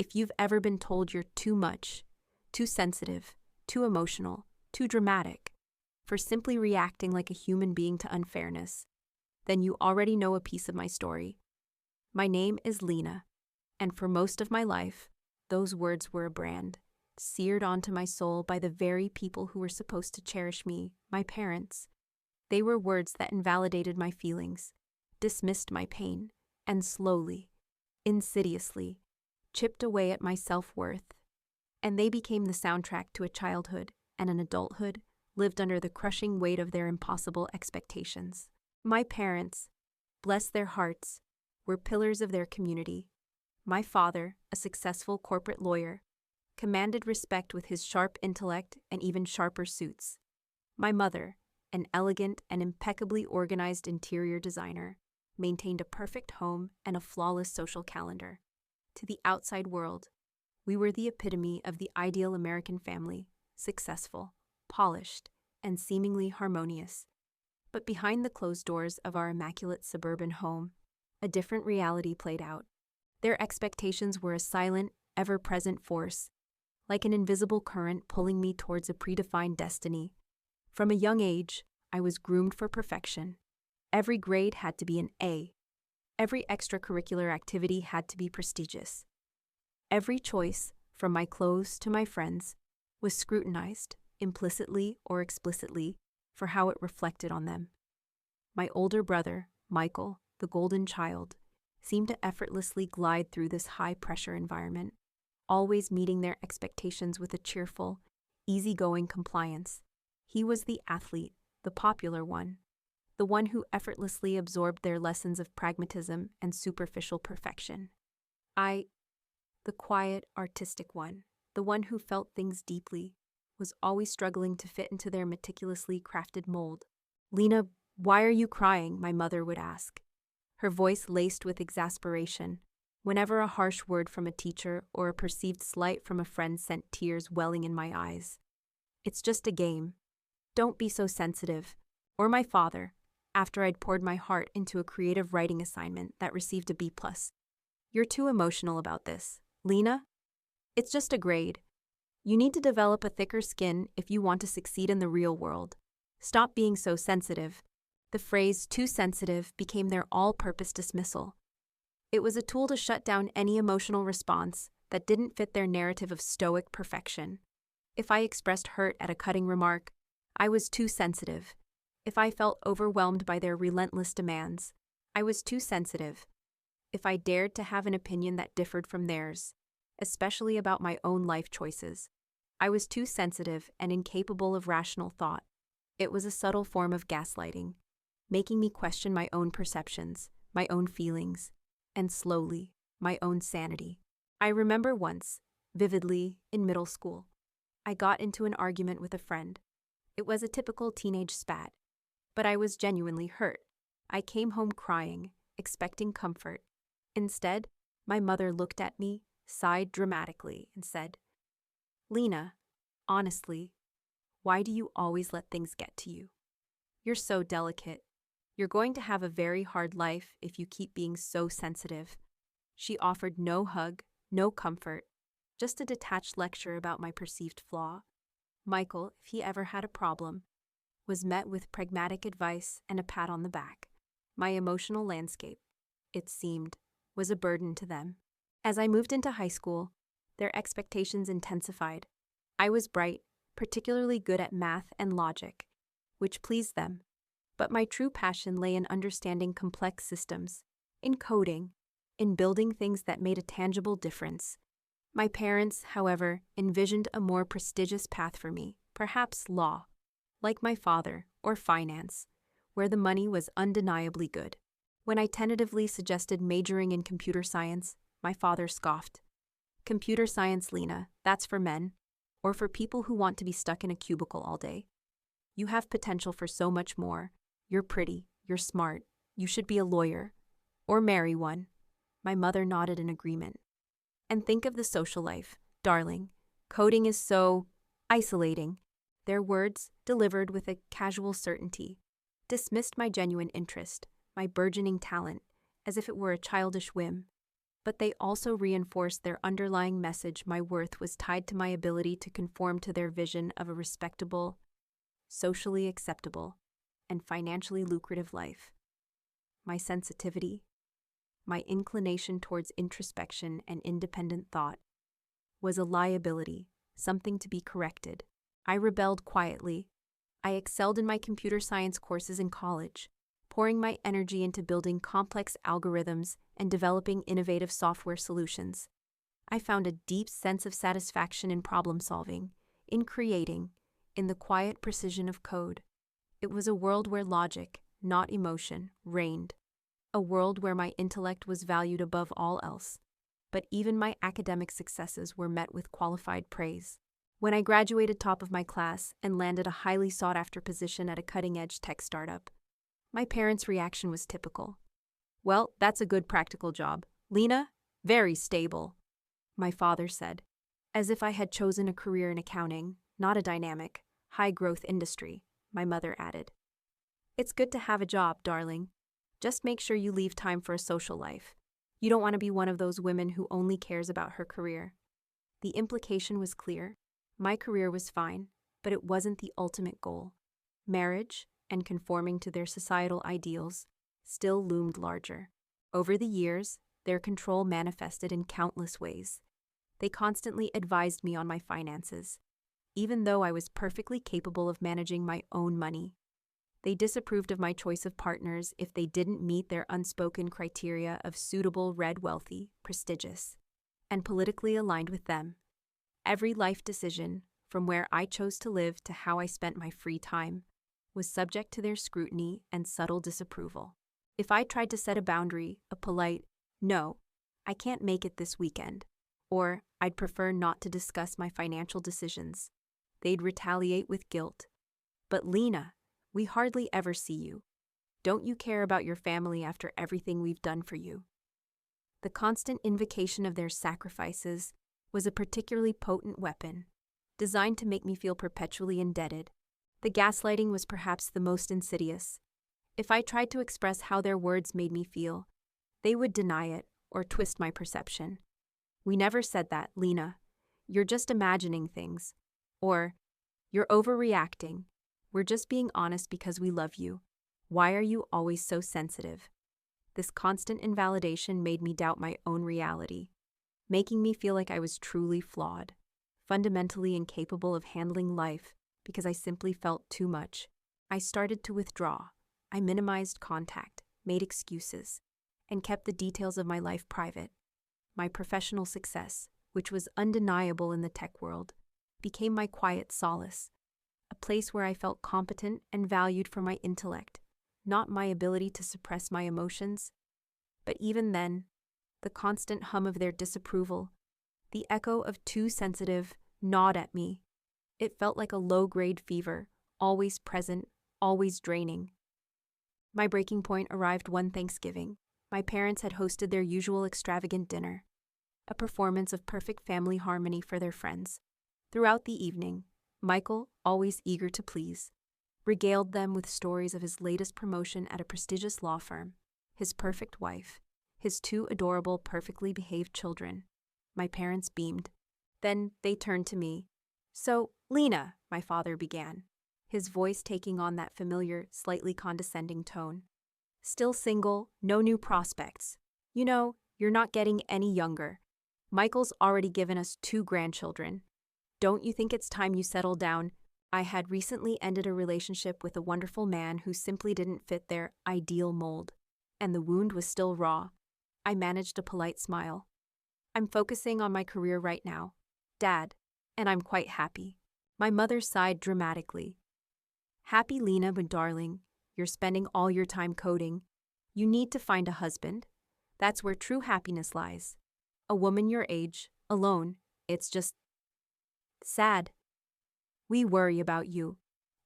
If you've ever been told you're too much, too sensitive, too emotional, too dramatic, for simply reacting like a human being to unfairness, then you already know a piece of my story. My name is Lena, and for most of my life, those words were a brand, seared onto my soul by the very people who were supposed to cherish me, my parents. They were words that invalidated my feelings, dismissed my pain, and slowly, insidiously, chipped away at my self-worth. And they became the soundtrack to a childhood and an adulthood lived under the crushing weight of their impossible expectations. My parents, bless their hearts, were pillars of their community. My father, a successful corporate lawyer, commanded respect with his sharp intellect and even sharper suits. My mother, an elegant and impeccably organized interior designer, maintained a perfect home and a flawless social calendar. To the outside world, we were the epitome of the ideal American family, successful, polished, and seemingly harmonious. But behind the closed doors of our immaculate suburban home, a different reality played out. Their expectations were a silent, ever-present force, like an invisible current pulling me towards a predefined destiny. From a young age, I was groomed for perfection. Every grade had to be an A. Every extracurricular activity had to be prestigious. Every choice, from my clothes to my friends, was scrutinized, implicitly or explicitly, for how it reflected on them. My older brother, Michael, the golden child, seemed to effortlessly glide through this high-pressure environment, always meeting their expectations with a cheerful, easygoing compliance. He was the athlete, the popular one, the one who effortlessly absorbed their lessons of pragmatism and superficial perfection. I, the quiet, artistic one, the one who felt things deeply, was always struggling to fit into their meticulously crafted mold. "Lena, why are you crying?" my mother would ask, her voice laced with exasperation, whenever a harsh word from a teacher or a perceived slight from a friend sent tears welling in my eyes. "It's just a game. Don't be so sensitive." Or my father, after I'd poured my heart into a creative writing assignment that received a B+. "You're too emotional about this, Lena. It's just a grade. You need to develop a thicker skin if you want to succeed in the real world. Stop being so sensitive." The phrase "too sensitive" became their all-purpose dismissal. It was a tool to shut down any emotional response that didn't fit their narrative of stoic perfection. If I expressed hurt at a cutting remark, I was too sensitive. If I felt overwhelmed by their relentless demands, I was too sensitive. If I dared to have an opinion that differed from theirs, especially about my own life choices, I was too sensitive and incapable of rational thought. It was a subtle form of gaslighting, making me question my own perceptions, my own feelings, and slowly, my own sanity. I remember once, vividly, in middle school, I got into an argument with a friend. It was a typical teenage spat, but I was genuinely hurt. I came home crying, expecting comfort. Instead, my mother looked at me, sighed dramatically, and said, "Lena, honestly, why do you always let things get to you? You're so delicate. You're going to have a very hard life if you keep being so sensitive." She offered no hug, no comfort, just a detached lecture about my perceived flaw. Michael, if he ever had a problem, was met with pragmatic advice and a pat on the back. My emotional landscape, it seemed, was a burden to them. As I moved into high school, their expectations intensified. I was bright, particularly good at math and logic, which pleased them. But my true passion lay in understanding complex systems, in coding, in building things that made a tangible difference. My parents, however, envisioned a more prestigious path for me, perhaps law, like my father, or finance, where the money was undeniably good. When I tentatively suggested majoring in computer science, my father scoffed. "Computer science, Lena, that's for men, or for people who want to be stuck in a cubicle all day. You have potential for so much more. You're pretty, you're smart, you should be a lawyer, or marry one." My mother nodded in agreement. "And think of the social life, darling. Coding is so isolating." Their words, delivered with a casual certainty, dismissed my genuine interest, my burgeoning talent, as if it were a childish whim. but they also reinforced their underlying message my worth was tied to my ability to conform to their vision of a respectable, socially acceptable, and financially lucrative life. My sensitivity, my inclination towards introspection and independent thought, was a liability, something to be corrected. I rebelled quietly. I excelled in my computer science courses in college, pouring my energy into building complex algorithms and developing innovative software solutions. I found a deep sense of satisfaction in problem solving, in creating, in the quiet precision of code. It was a world where logic, not emotion, reigned. A world where my intellect was valued above all else. But even my academic successes were met with qualified praise. When I graduated top of my class and landed a highly sought-after position at a cutting-edge tech startup, my parents' reaction was typical. "Well, that's a good practical job. Lena, very stable," my father said, as if I had chosen a career in accounting, not a dynamic, high-growth industry. My mother added, "It's good to have a job, darling. Just make sure you leave time for a social life. You don't want to be one of those women who only cares about her career." The implication was clear. My career was fine, but it wasn't the ultimate goal. Marriage, and conforming to their societal ideals, still loomed larger. Over the years, their control manifested in countless ways. They constantly advised me on my finances, even though I was perfectly capable of managing my own money. They disapproved of my choice of partners if they didn't meet their unspoken criteria of suitable, read, wealthy, prestigious, and politically aligned with them. Every life decision, from where I chose to live to how I spent my free time, was subject to their scrutiny and subtle disapproval. If I tried to set a boundary, a polite, "No, I can't make it this weekend," or "I'd prefer not to discuss my financial decisions," they'd retaliate with guilt. "But Lena, we hardly ever see you. Don't you care about your family after everything we've done for you?" The constant invocation of their sacrifices was a particularly potent weapon, designed to make me feel perpetually indebted. The gaslighting was perhaps the most insidious. If I tried to express how their words made me feel, they would deny it or twist my perception. "We never said that, Lena. You're just imagining things." Or, "You're overreacting. We're just being honest because we love you. Why are you always so sensitive?" This constant invalidation made me doubt my own reality, making me feel like I was truly flawed, fundamentally incapable of handling life because I simply felt too much. I started to withdraw. I minimized contact, made excuses, and kept the details of my life private. My professional success, which was undeniable in the tech world, became my quiet solace, a place where I felt competent and valued for my intellect, not my ability to suppress my emotions. But even then, the constant hum of their disapproval, the echo of "too sensitive," gnawed at me. It felt like a low-grade fever, always present, always draining. My breaking point arrived one Thanksgiving. My parents had hosted their usual extravagant dinner, a performance of perfect family harmony for their friends. Throughout the evening, Michael, always eager to please, regaled them with stories of his latest promotion at a prestigious law firm, his perfect wife, his two adorable, perfectly behaved children. My parents beamed. Then they turned to me. "So, Lena," my father began, his voice taking on that familiar, slightly condescending tone. "Still single, no new prospects. You know, you're not getting any younger. Michael's already given us 2 grandchildren. Don't you think it's time you settle down?" I had recently ended a relationship with a wonderful man who simply didn't fit their ideal mold, and the wound was still raw. I managed a polite smile. "I'm focusing on my career right now, Dad, and I'm quite happy." My mother sighed dramatically. "Happy, Lena, but darling, you're spending all your time coding. You need to find a husband. That's where true happiness lies. A woman your age, alone, it's just sad. We worry about you.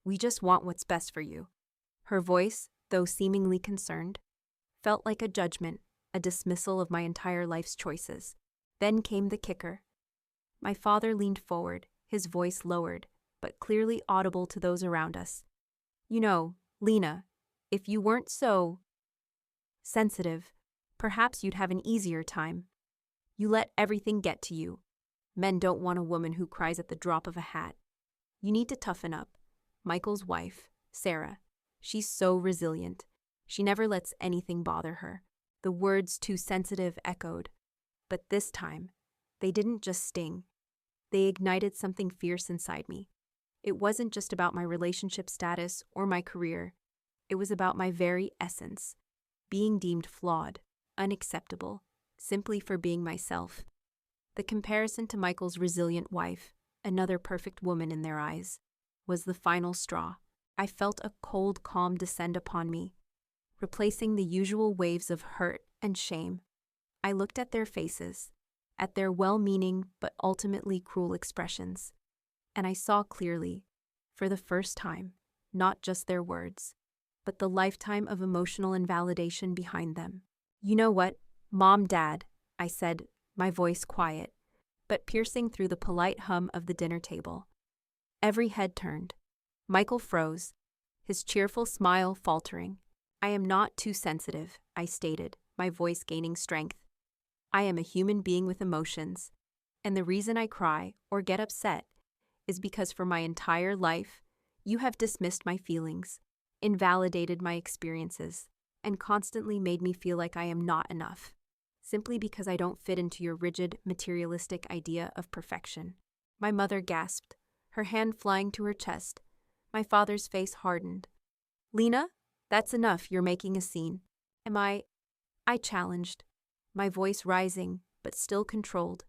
We just want what's best for you." Her voice, though seemingly concerned, felt like a judgment, a dismissal of my entire life's choices. Then came the kicker. My father leaned forward, his voice lowered, but clearly audible to those around us. "You know, Lena, if you weren't so sensitive, perhaps you'd have an easier time." You let everything get to you. Men don't want a woman who cries at the drop of a hat. You need to toughen up. Michael's wife, Sarah, she's so resilient. She never lets anything bother her. The words too sensitive echoed. But this time, they didn't just sting. They ignited something fierce inside me. It wasn't just about my relationship status or my career. It was about my very essence, being deemed flawed, unacceptable, simply for being myself. The comparison to Michael's resilient wife, another perfect woman in their eyes, was the final straw. I felt a cold calm descend upon me, replacing the usual waves of hurt and shame. I looked at their faces, at their well-meaning but ultimately cruel expressions, and I saw clearly, for the first time, not just their words, but the lifetime of emotional invalidation behind them. "You know what, Mom, Dad," I said, my voice quiet, but piercing through the polite hum of the dinner table. Every head turned. Michael froze, his cheerful smile faltering. "I am not too sensitive," I stated, my voice gaining strength. "I am a human being with emotions, and the reason I cry or get upset is because for my entire life, you have dismissed my feelings, invalidated my experiences, and constantly made me feel like I am not enough, simply because I don't fit into your rigid, materialistic idea of perfection." My mother gasped, her hand flying to her chest. My father's face hardened. "Lena, that's enough, you're making a scene." I challenged, my voice rising, but still controlled.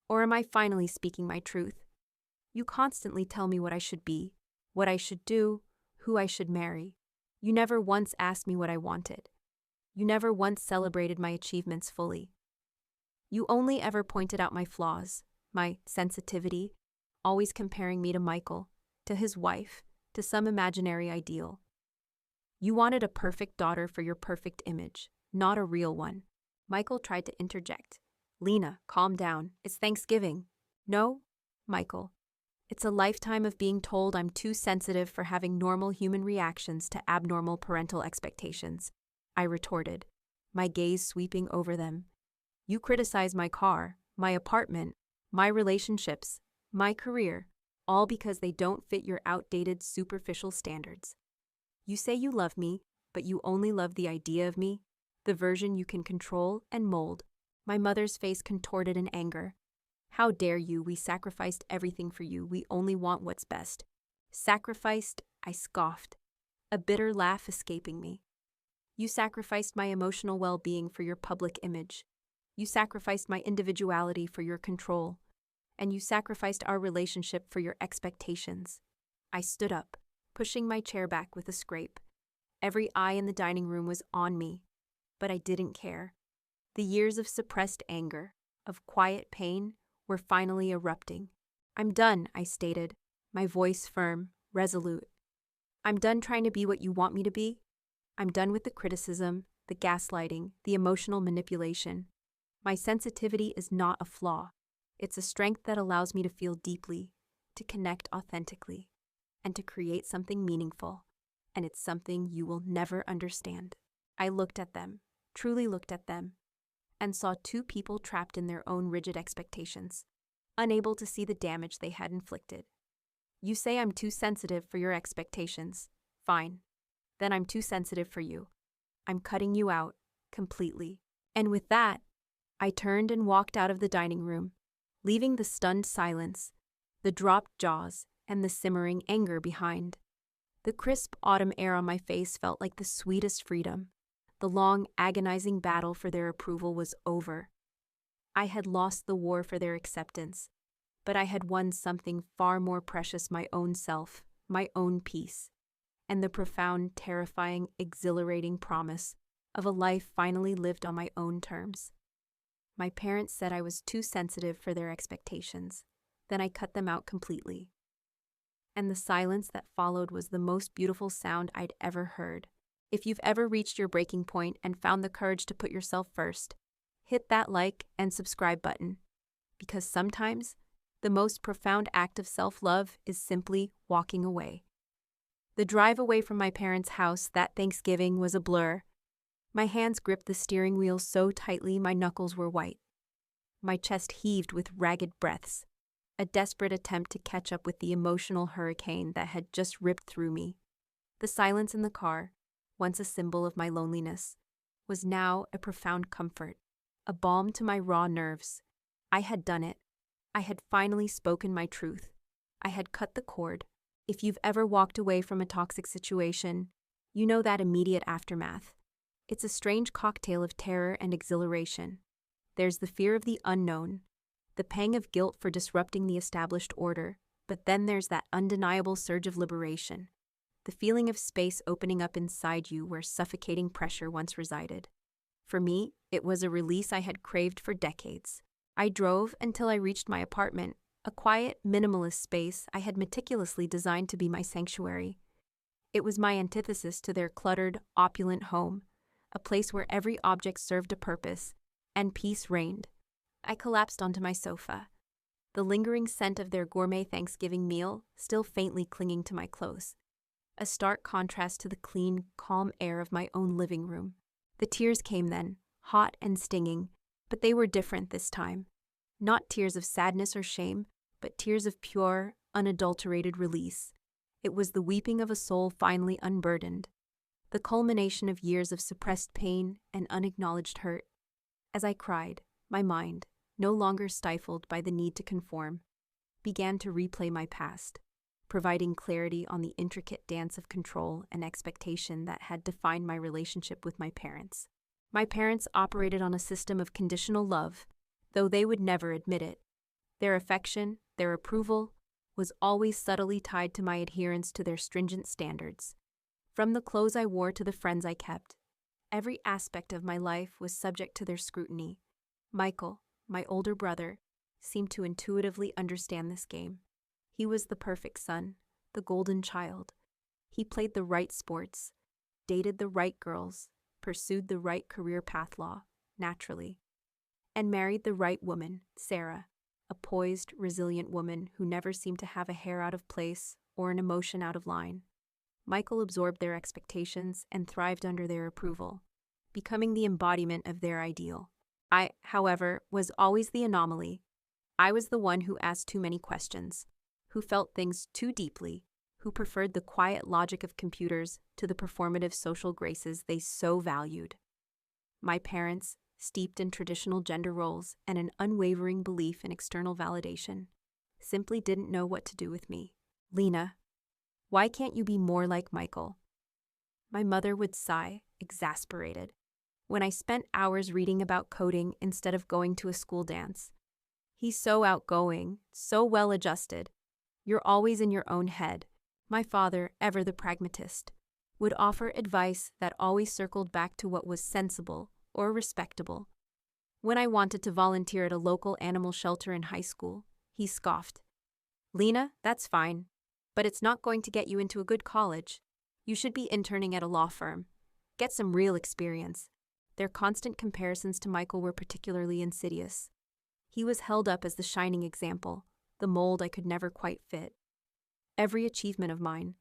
"Or am I finally speaking my truth? You constantly tell me what I should be, what I should do, who I should marry. You never once asked me what I wanted. You never once celebrated my achievements fully. You only ever pointed out my flaws, my sensitivity, always comparing me to Michael, to his wife, to some imaginary ideal. You wanted a perfect daughter for your perfect image, not a real one." Michael tried to interject. "Lena, calm down. It's Thanksgiving." "No, Michael. It's a lifetime of being told I'm too sensitive for having normal human reactions to abnormal parental expectations," I retorted, my gaze sweeping over them. "You criticize my car, my apartment, my relationships, my career, all because they don't fit your outdated, superficial standards. You say you love me, but you only love the idea of me, the version you can control and mold." My mother's face contorted in anger. "How dare you? We sacrificed everything for you. We only want what's best." "Sacrificed?" I scoffed, a bitter laugh escaping me. "You sacrificed my emotional well-being for your public image. You sacrificed my individuality for your control. And you sacrificed our relationship for your expectations." I stood up, pushing my chair back with a scrape. Every eye in the dining room was on me, but I didn't care. The years of suppressed anger, of quiet pain, were finally erupting. "I'm done," I stated, my voice firm, resolute. "I'm done trying to be what you want me to be. I'm done with the criticism, the gaslighting, the emotional manipulation. My sensitivity is not a flaw. It's a strength that allows me to feel deeply, to connect authentically, and to create something meaningful. And it's something you will never understand." I looked at them, truly looked at them, and saw two people trapped in their own rigid expectations, unable to see the damage they had inflicted. "You say I'm too sensitive for your expectations. Fine. Then I'm too sensitive for you. I'm cutting you out, completely." And with that, I turned and walked out of the dining room, leaving the stunned silence, the dropped jaws, and the simmering anger behind. The crisp autumn air on my face felt like the sweetest freedom. The long, agonizing battle for their approval was over. I had lost the war for their acceptance, but I had won something far more precious: my own self, my own peace, and the profound, terrifying, exhilarating promise of a life finally lived on my own terms. My parents said I was too sensitive for their expectations. Then I cut them out completely. And the silence that followed was the most beautiful sound I'd ever heard. If you've ever reached your breaking point and found the courage to put yourself first, hit that like and subscribe button. Because sometimes, the most profound act of self-love is simply walking away. The drive away from my parents' house that Thanksgiving was a blur. My hands gripped the steering wheel so tightly my knuckles were white. My chest heaved with ragged breaths, a desperate attempt to catch up with the emotional hurricane that had just ripped through me. The silence in the car, once a symbol of my loneliness, was now a profound comfort, a balm to my raw nerves. I had done it. I had finally spoken my truth. I had cut the cord. If you've ever walked away from a toxic situation, you know that immediate aftermath. It's a strange cocktail of terror and exhilaration. There's the fear of the unknown, the pang of guilt for disrupting the established order, but then there's that undeniable surge of liberation, the feeling of space opening up inside you where suffocating pressure once resided. For me, it was a release I had craved for decades. I drove until I reached my apartment, a quiet, minimalist space I had meticulously designed to be my sanctuary. It was my antithesis to their cluttered, opulent home, a place where every object served a purpose, and peace reigned. I collapsed onto my sofa, the lingering scent of their gourmet Thanksgiving meal still faintly clinging to my clothes, a stark contrast to the clean, calm air of my own living room. The tears came then, hot and stinging, but they were different this time. Not tears of sadness or shame, but tears of pure, unadulterated release. It was the weeping of a soul finally unburdened, the culmination of years of suppressed pain and unacknowledged hurt. As I cried, my mind, no longer stifled by the need to conform, began to replay my past, providing clarity on the intricate dance of control and expectation that had defined my relationship with my parents. My parents operated on a system of conditional love, though they would never admit it. Their affection, their approval, was always subtly tied to my adherence to their stringent standards. From the clothes I wore to the friends I kept, every aspect of my life was subject to their scrutiny. Michael, my older brother, seemed to intuitively understand this game. He was the perfect son, the golden child. He played the right sports, dated the right girls, pursued the right career path naturally, and married the right woman, Sarah, a poised, resilient woman who never seemed to have a hair out of place or an emotion out of line. Michael absorbed their expectations and thrived under their approval, becoming the embodiment of their ideal. I, however, was always the anomaly. I was the one who asked too many questions, who felt things too deeply, who preferred the quiet logic of computers to the performative social graces they so valued. My parents, steeped in traditional gender roles and an unwavering belief in external validation, simply didn't know what to do with me. Lena, why can't you be more like Michael? My mother would sigh, exasperated, when I spent hours reading about coding instead of going to a school dance. He's so outgoing, so well-adjusted. You're always in your own head. My father, ever the pragmatist, would offer advice that always circled back to what was sensible or respectable. When I wanted to volunteer at a local animal shelter in high school, he scoffed. Lena, that's fine, but it's not going to get you into a good college. You should be interning at a law firm. Get some real experience. Their constant comparisons to Michael were particularly insidious. He was held up as the shining example, the mold I could never quite fit. Every achievement of mine,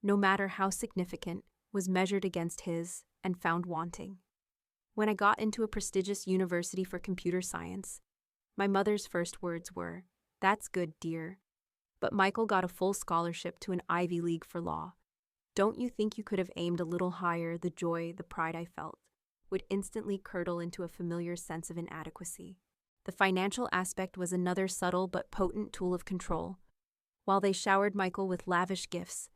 no matter how significant, was measured against his and found wanting. When I got into a prestigious university for computer science, my mother's first words were, "That's good, dear." But Michael got a full scholarship to an Ivy League for law. Don't you think you could have aimed a little higher? The joy, the pride I felt would instantly curdle into a familiar sense of inadequacy. The financial aspect was another subtle but potent tool of control. While they showered Michael with lavish gifts,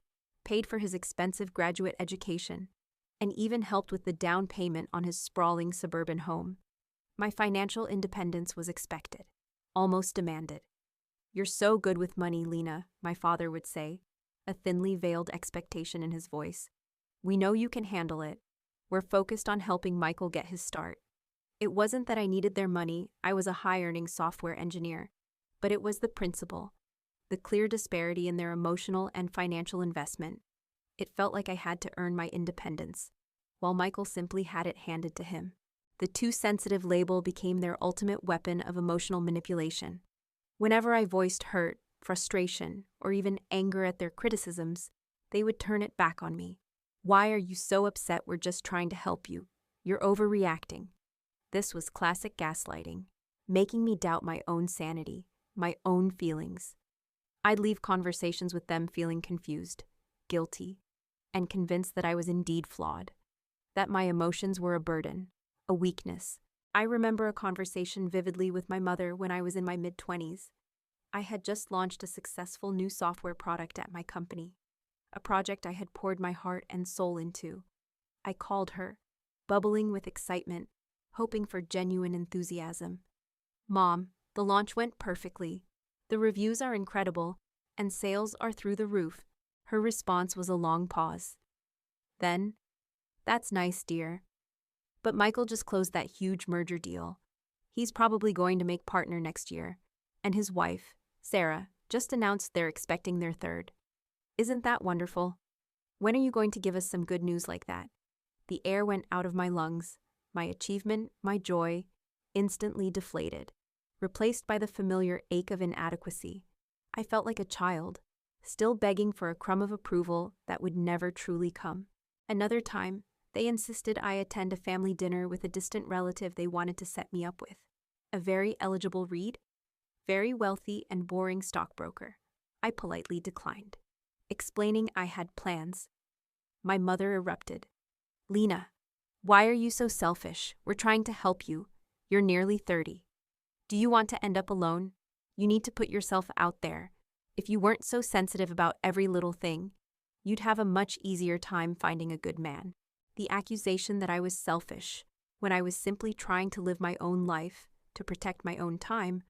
paid for his expensive graduate education, and even helped with the down payment on his sprawling suburban home, my financial independence was expected, almost demanded. "You're so good with money, Lena," my father would say, a thinly veiled expectation in his voice. "We know you can handle it. We're focused on helping Michael get his start." It wasn't that I needed their money, I was a high-earning software engineer, but it was the principle, the clear disparity in their emotional and financial investment. It felt like I had to earn my independence, while Michael simply had it handed to him. The too sensitive label became their ultimate weapon of emotional manipulation. Whenever I voiced hurt, frustration, or even anger at their criticisms, they would turn it back on me. "Why are you so upset? We're just trying to help you. You're overreacting." This was classic gaslighting. making me doubt my own sanity, my own feelings. I'd leave conversations with them feeling confused, guilty, and convinced that I was indeed flawed, that my emotions were a burden, a weakness. I remember a conversation vividly with my mother when I was in my mid-20s. I had just launched a successful new software product at my company, a project I had poured my heart and soul into. I called her, bubbling with excitement, hoping for genuine enthusiasm. "Mom, the launch went perfectly. The reviews are incredible, and sales are through the roof." Her response was a long pause. Then, "That's nice, dear. But Michael just closed that huge merger deal. He's probably going to make partner next year. And his wife, Sarah, just announced they're expecting their third. Isn't that wonderful? When are you going to give us some good news like that?" The air went out of my lungs. My achievement, my joy, instantly deflated, replaced by the familiar ache of inadequacy. I felt like a child, still begging for a crumb of approval that would never truly come. Another time, they insisted I attend a family dinner with a distant relative they wanted to set me up with. A very eligible read, very wealthy and boring stockbroker. I politely declined, explaining I had plans. My mother erupted. "Lena, why are you so selfish? We're trying to help you. You're nearly 30. Do you want to end up alone? You need to put yourself out there. If you weren't so sensitive about every little thing, you'd have a much easier time finding a good man." The accusation that I was selfish, when I was simply trying to live my own life, to protect my own time,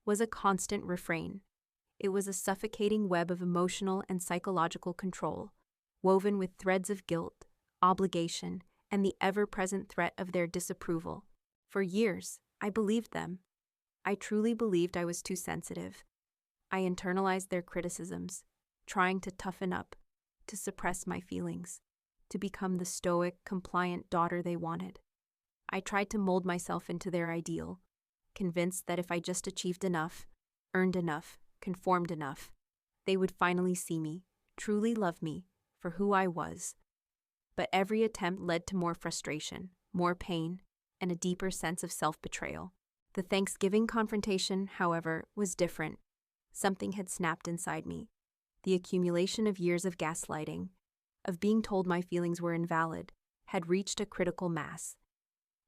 was a constant refrain. It was a suffocating web of emotional and psychological control, woven with threads of guilt, obligation, and the ever-present threat of their disapproval. For years, I believed them. I truly believed I was too sensitive. I internalized their criticisms, trying to toughen up, to suppress my feelings, to become the stoic, compliant daughter they wanted. I tried to mold myself into their ideal, convinced that if I just achieved enough, earned enough, conformed enough, they would finally see me, truly love me, for who I was. But every attempt led to more frustration, more pain, and a deeper sense of self-betrayal. The Thanksgiving confrontation, however, was different. Something had snapped inside me. The accumulation of years of gaslighting, of being told my feelings were invalid, had reached a critical mass.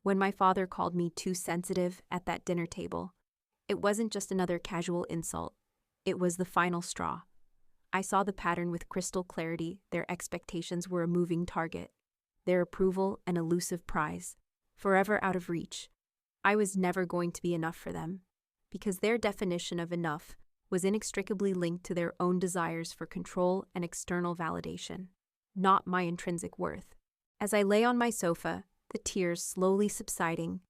When my father called me too sensitive at that dinner table, it wasn't just another casual insult. It was the final straw. I saw the pattern with crystal clarity. Their expectations were a moving target, their approval an elusive prize, forever out of reach. I was never going to be enough for them, because their definition of enough was inextricably linked to their own desires for control and external validation, not my intrinsic worth. As I lay on my sofa, the tears slowly subsiding,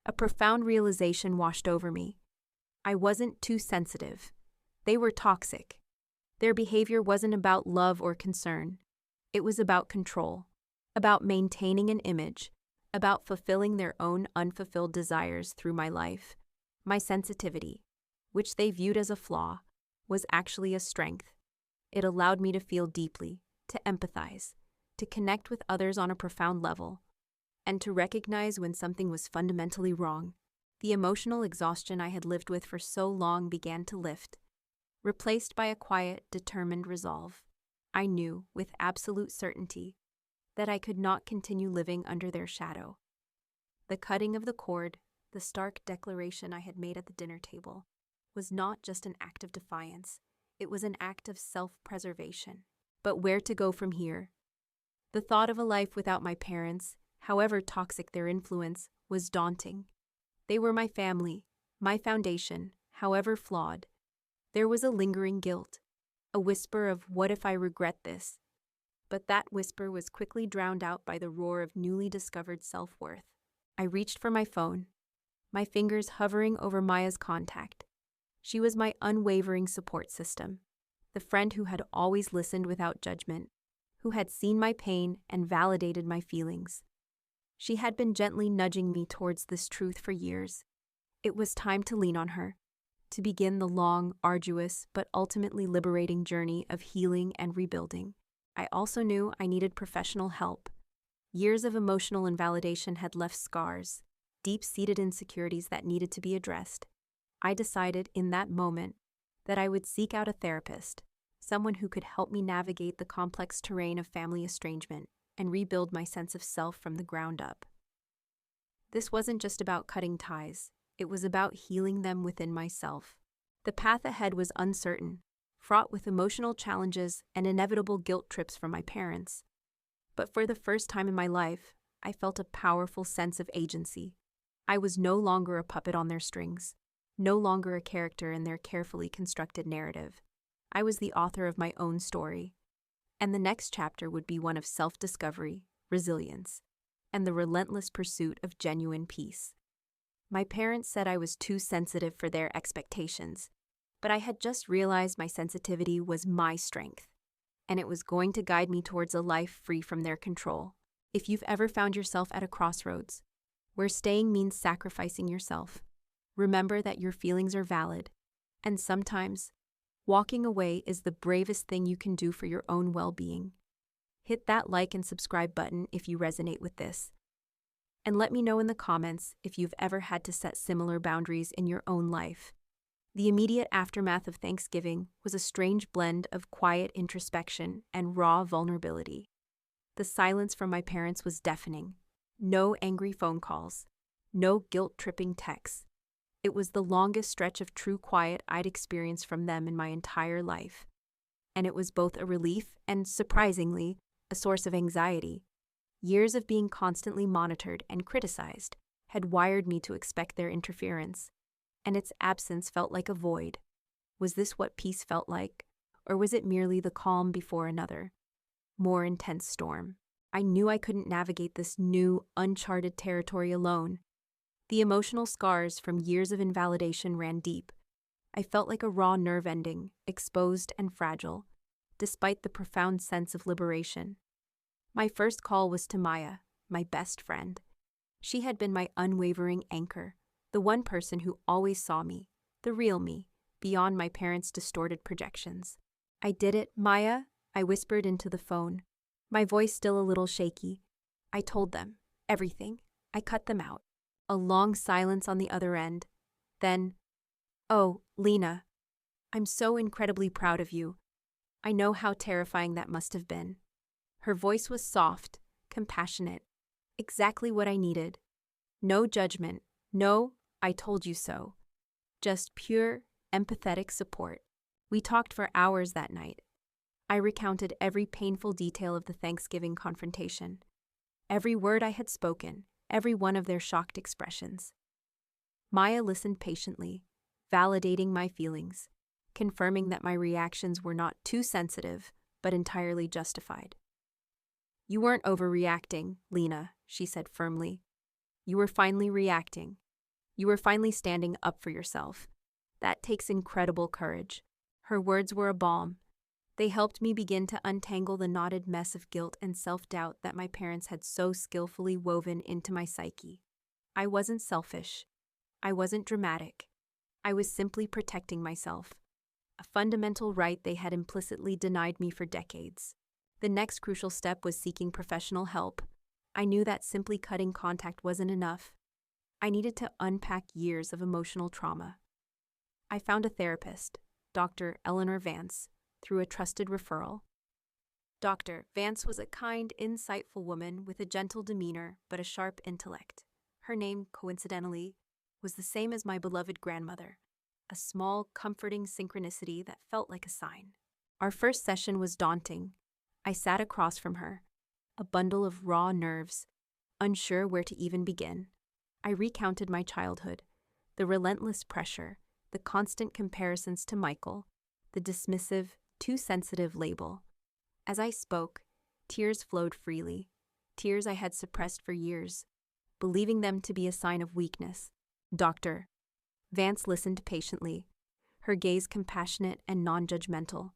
a profound realization washed over me. I wasn't too sensitive. They were toxic. Their behavior wasn't about love or concern. It was about control, about maintaining an image, about fulfilling their own unfulfilled desires through my life. My sensitivity, which they viewed as a flaw, was actually a strength. It allowed me to feel deeply, to empathize, to connect with others on a profound level, and to recognize when something was fundamentally wrong. The emotional exhaustion I had lived with for so long began to lift, replaced by a quiet, determined resolve. I knew, with absolute certainty, that I could not continue living under their shadow. The cutting of the cord, the stark declaration I had made at the dinner table, was not just an act of defiance, it was an act of self-preservation. But where to go from here? The thought of a life without my parents, however toxic their influence, was daunting. They were my family, my foundation, however flawed. There was a lingering guilt, a whisper of "what if I regret this?" But that whisper was quickly drowned out by the roar of newly discovered self-worth. I reached for my phone, my fingers hovering over Maya's contact. She was my unwavering support system, the friend who had always listened without judgment, who had seen my pain and validated my feelings. She had been gently nudging me towards this truth for years. It was time to lean on her, to begin the long, arduous, but ultimately liberating journey of healing and rebuilding. I also knew I needed professional help. Years of emotional invalidation had left scars, deep-seated insecurities that needed to be addressed. I decided in that moment that I would seek out a therapist, someone who could help me navigate the complex terrain of family estrangement and rebuild my sense of self from the ground up. This wasn't just about cutting ties, it was about healing them within myself. The path ahead was uncertain, fraught with emotional challenges and inevitable guilt trips from my parents. But for the first time in my life, I felt a powerful sense of agency. I was no longer a puppet on their strings, no longer a character in their carefully constructed narrative. I was the author of my own story, and the next chapter would be one of self-discovery, resilience, and the relentless pursuit of genuine peace. My parents said I was too sensitive for their expectations, but I had just realized my sensitivity was my strength, and it was going to guide me towards a life free from their control. If you've ever found yourself at a crossroads, where staying means sacrificing yourself, remember that your feelings are valid, and sometimes, walking away is the bravest thing you can do for your own well-being. Hit that like and subscribe button if you resonate with this. And let me know in the comments if you've ever had to set similar boundaries in your own life. The immediate aftermath of Thanksgiving was a strange blend of quiet introspection and raw vulnerability. The silence from my parents was deafening. No angry phone calls, no guilt-tripping texts. It was the longest stretch of true quiet I'd experienced from them in my entire life. And it was both a relief and, surprisingly, a source of anxiety. Years of being constantly monitored and criticized had wired me to expect their interference, and its absence felt like a void. Was this what peace felt like, or was it merely the calm before another, more intense storm? I knew I couldn't navigate this new, uncharted territory alone. The emotional scars from years of invalidation ran deep. I felt like a raw nerve ending, exposed and fragile, despite the profound sense of liberation. My first call was to Maya, my best friend. She had been my unwavering anchor, the one person who always saw me, the real me, beyond my parents' distorted projections. "I did it, Maya," I whispered into the phone, my voice still a little shaky. I told them everything. I cut them out. A long silence on the other end. Then, "Oh, Lena, I'm so incredibly proud of you. I know how terrifying that must have been." Her voice was soft, compassionate, exactly what I needed. No judgment, no "I told you so." Just pure, empathetic support. We talked for hours that night. I recounted every painful detail of the Thanksgiving confrontation, every word I had spoken, every one of their shocked expressions. Maya listened patiently, validating my feelings, confirming that my reactions were not too sensitive, but entirely justified. "You weren't overreacting, Lena," she said firmly. "You were finally reacting. You were finally standing up for yourself. That takes incredible courage." Her words were a balm. They helped me begin to untangle the knotted mess of guilt and self-doubt that my parents had so skillfully woven into my psyche. I wasn't selfish. I wasn't dramatic. I was simply protecting myself, a fundamental right they had implicitly denied me for decades. The next crucial step was seeking professional help. I knew that simply cutting contact wasn't enough. I needed to unpack years of emotional trauma. I found a therapist, Dr. Eleanor Vance, through a trusted referral. Dr. Vance was a kind, insightful woman with a gentle demeanor but a sharp intellect. Her name, coincidentally, was the same as my beloved grandmother, a small, comforting synchronicity that felt like a sign. Our first session was daunting. I sat across from her, a bundle of raw nerves, unsure where to even begin. I recounted my childhood, the relentless pressure, the constant comparisons to Michael, the dismissive, too sensitive label. As I spoke, tears flowed freely, tears I had suppressed for years, believing them to be a sign of weakness. Dr. Vance listened patiently, her gaze compassionate and non-judgmental.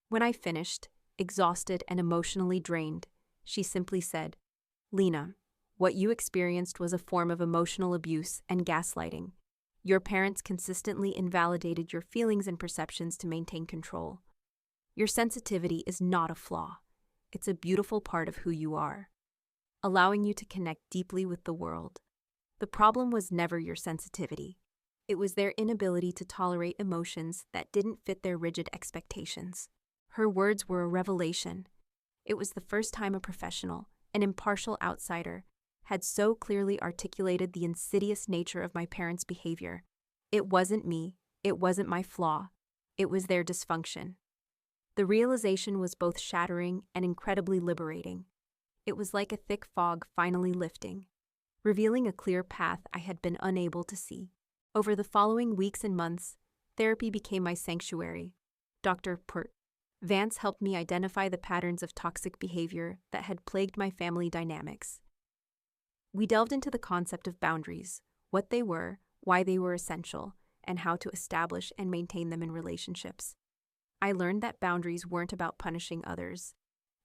When I finished, exhausted and emotionally drained, she simply said, "Lena, what you experienced was a form of emotional abuse and gaslighting. Your parents consistently invalidated your feelings and perceptions to maintain control. Your sensitivity is not a flaw. It's a beautiful part of who you are, allowing you to connect deeply with the world. The problem was never your sensitivity. It was their inability to tolerate emotions that didn't fit their rigid expectations. Her words were a revelation. It was the first time a professional, an impartial outsider, had so clearly articulated the insidious nature of my parents' behavior. It wasn't me, it wasn't my flaw, it was their dysfunction. The realization was both shattering and incredibly liberating. It was like a thick fog finally lifting, revealing a clear path I had been unable to see. Over the following weeks and months, therapy became my sanctuary. Dr. Vance helped me identify the patterns of toxic behavior that had plagued my family dynamics. We delved into the concept of boundaries, what they were, why they were essential, and how to establish and maintain them in relationships. I learned that boundaries weren't about punishing others.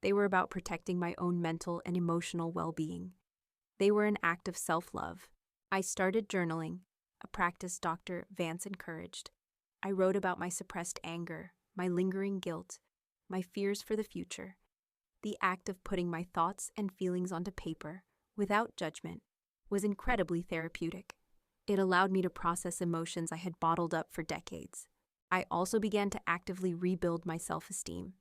They were about protecting my own mental and emotional well-being. They were an act of self-love. I started journaling, a practice Dr. Vance encouraged. I wrote about my suppressed anger, my lingering guilt, my fears for the future. The act of putting my thoughts and feelings onto paper, without judgment, was incredibly therapeutic. It allowed me to process emotions I had bottled up for decades. I also began to actively rebuild my self-esteem.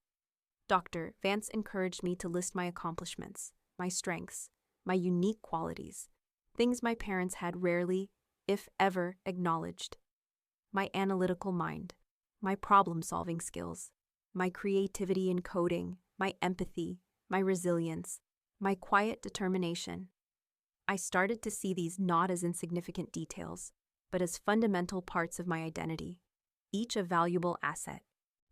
Dr. Vance encouraged me to list my accomplishments, my strengths, my unique qualities, things my parents had rarely, if ever, acknowledged. My analytical mind, my problem-solving skills, my creativity in coding, my empathy, my resilience, my quiet determination. I started to see these not as insignificant details, but as fundamental parts of my identity, each a valuable asset.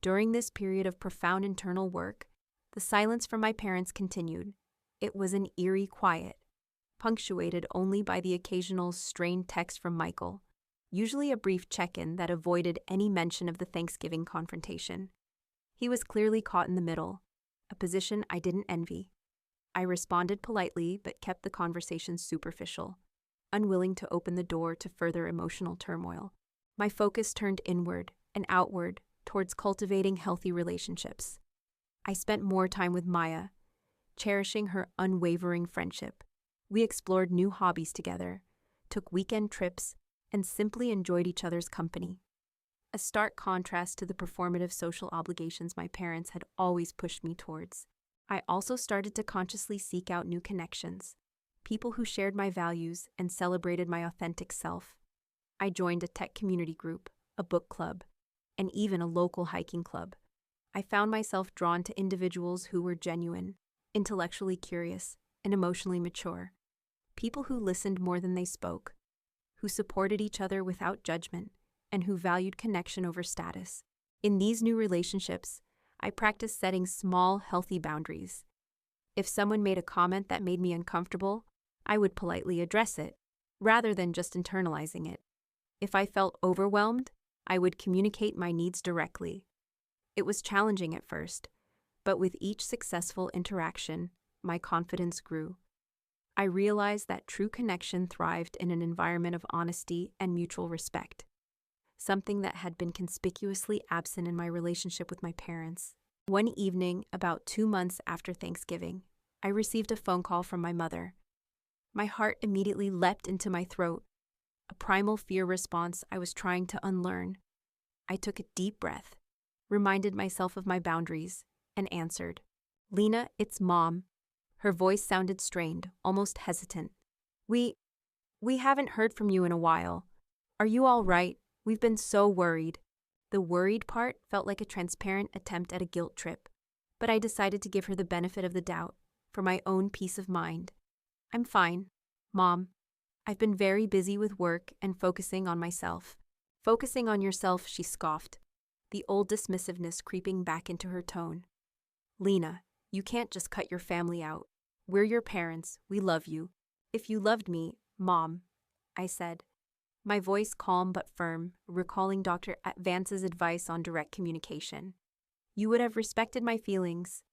During this period of profound internal work, the silence from my parents continued. It was an eerie quiet, punctuated only by the occasional strained text from Michael, usually a brief check-in that avoided any mention of the Thanksgiving confrontation. He was clearly caught in the middle, a position I didn't envy. I responded politely but kept the conversation superficial, unwilling to open the door to further emotional turmoil. My focus turned inward and outward towards cultivating healthy relationships. I spent more time with Maya, cherishing her unwavering friendship. We explored new hobbies together, took weekend trips, and simply enjoyed each other's company. A stark contrast to the performative social obligations my parents had always pushed me towards. I also started to consciously seek out new connections, people who shared my values and celebrated my authentic self. I joined a tech community group, a book club, and even a local hiking club. I found myself drawn to individuals who were genuine, intellectually curious, and emotionally mature. People who listened more than they spoke, who supported each other without judgment, and who valued connection over status. In these new relationships, I practiced setting small, healthy boundaries. If someone made a comment that made me uncomfortable, I would politely address it, rather than just internalizing it. If I felt overwhelmed, I would communicate my needs directly. It was challenging at first, but with each successful interaction, my confidence grew. I realized that true connection thrived in an environment of honesty and mutual respect, something that had been conspicuously absent in my relationship with my parents. One evening, about 2 months after Thanksgiving, I received a phone call from my mother. My heart immediately leapt into my throat, a primal fear response I was trying to unlearn. I took a deep breath, reminded myself of my boundaries, and answered. "Lena, it's Mom." Her voice sounded strained, almost hesitant. We haven't heard from you in a while. Are you all right? We've been so worried." The worried part felt like a transparent attempt at a guilt trip, but I decided to give her the benefit of the doubt, for my own peace of mind. "I'm fine, Mom. I've been very busy with work and focusing on myself." "Focusing on yourself," she scoffed, the old dismissiveness creeping back into her tone. "Lena, you can't just cut your family out. We're your parents. We love you. If you loved me, Mom," I said, my voice calm but firm, recalling Dr. Vance's advice on direct communication. "You would have respected my feelings.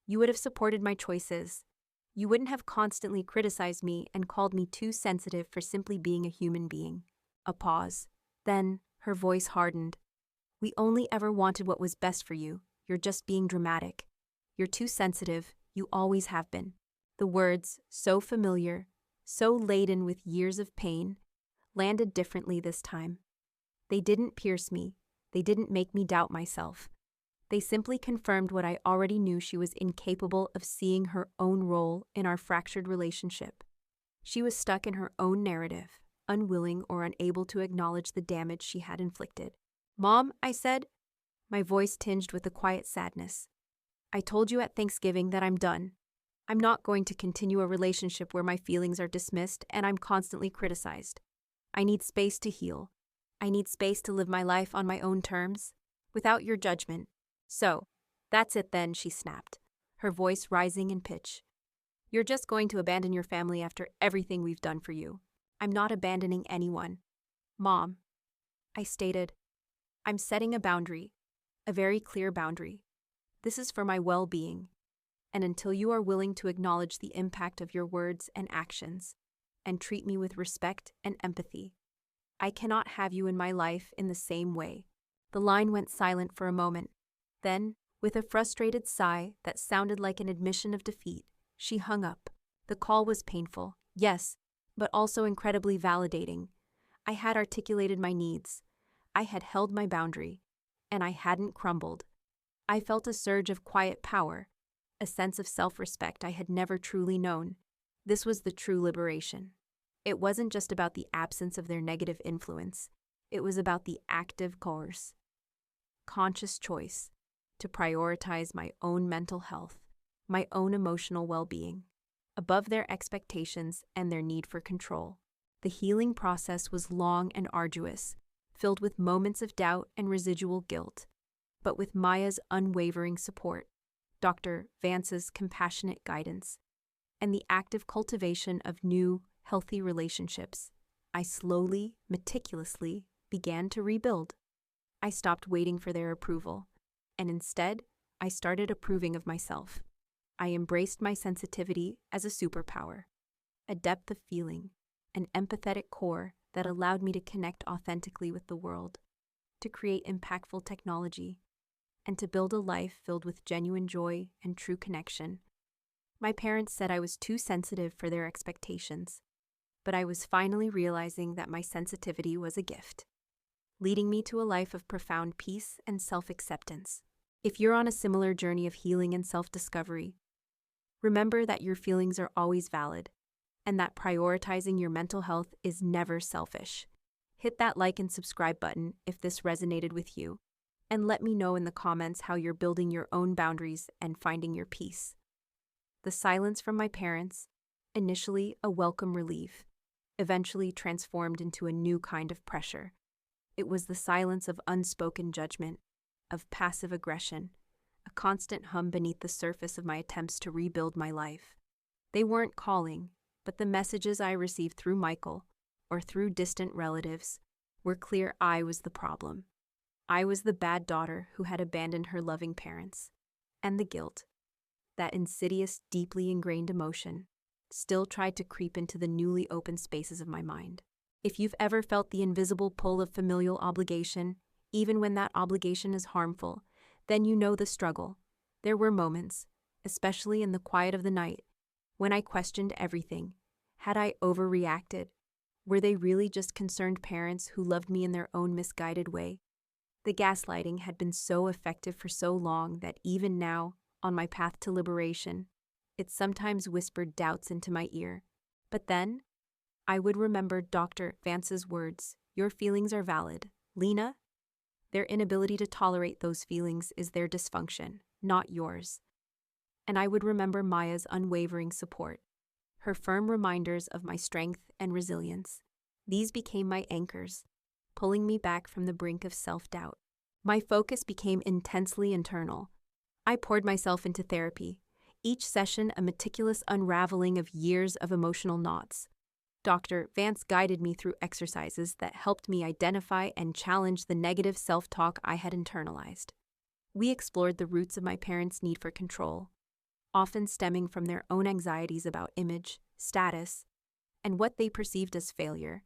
You would have supported my choices. You wouldn't have constantly criticized me and called me too sensitive for simply being a human being." A pause. Then, her voice hardened. "We only ever wanted what was best for you. You're just being dramatic. You're too sensitive. You always have been." The words, so familiar, so laden with years of pain, landed differently this time. They didn't pierce me. They didn't make me doubt myself. They simply confirmed what I already knew: she was incapable of seeing her own role in our fractured relationship. She was stuck in her own narrative, unwilling or unable to acknowledge the damage she had inflicted. "Mom," I said, my voice tinged with a quiet sadness, "I told you at Thanksgiving that I'm done. I'm not going to continue a relationship where my feelings are dismissed and I'm constantly criticized. I need space to heal. I need space to live my life on my own terms, without your judgment. So, that's it then," she snapped, her voice rising in pitch. "You're just going to abandon your family after everything we've done for you." "I'm not abandoning anyone, Mom," I stated. "I'm setting a boundary, a very clear boundary. This is for my well-being. And until you are willing to acknowledge the impact of your words and actions, and treat me with respect and empathy, I cannot have you in my life in the same way." The line went silent for a moment. Then, with a frustrated sigh that sounded like an admission of defeat, she hung up. The call was painful, yes, but also incredibly validating. I had articulated my needs. I had held my boundary, and I hadn't crumbled. I felt a surge of quiet power, a sense of self-respect I had never truly known. This was the true liberation. It wasn't just about the absence of their negative influence. It was about the active conscious choice to prioritize my own mental health, my own emotional well-being, above their expectations and their need for control. The healing process was long and arduous, filled with moments of doubt and residual guilt, but with Maya's unwavering support, Dr. Vance's compassionate guidance, and the active cultivation of new, healthy relationships, I slowly, meticulously began to rebuild. I stopped waiting for their approval, and instead, I started approving of myself. I embraced my sensitivity as a superpower, a depth of feeling, an empathetic core that allowed me to connect authentically with the world, to create impactful technology, and to build a life filled with genuine joy and true connection. My parents said I was too sensitive for their expectations, but I was finally realizing that my sensitivity was a gift, leading me to a life of profound peace and self-acceptance. If you're on a similar journey of healing and self-discovery, remember that your feelings are always valid, and that prioritizing your mental health is never selfish. Hit that like and subscribe button if this resonated with you, and let me know in the comments how you're building your own boundaries and finding your peace. The silence from my parents, initially a welcome relief, eventually transformed into a new kind of pressure. It was the silence of unspoken judgment, of passive aggression, a constant hum beneath the surface of my attempts to rebuild my life. They weren't calling, but the messages I received through Michael, or through distant relatives, were clear. I was the problem. I was the bad daughter who had abandoned her loving parents. And the guilt, that insidious, deeply ingrained emotion, still tried to creep into the newly opened spaces of my mind. If you've ever felt the invisible pull of familial obligation, even when that obligation is harmful, then you know the struggle. There were moments, especially in the quiet of the night, when I questioned everything. Had I overreacted? Were they really just concerned parents who loved me in their own misguided way? The gaslighting had been so effective for so long that even now, on my path to liberation, it sometimes whispered doubts into my ear. But then, I would remember Dr. Vance's words, "Your feelings are valid, Lena. Their inability to tolerate those feelings is their dysfunction, not yours." And I would remember Maya's unwavering support, her firm reminders of my strength and resilience. These became my anchors, pulling me back from the brink of self-doubt. My focus became intensely internal. I poured myself into therapy, each session a meticulous unraveling of years of emotional knots. Dr. Vance guided me through exercises that helped me identify and challenge the negative self-talk I had internalized. We explored the roots of my parents' need for control, often stemming from their own anxieties about image, status, and what they perceived as failure.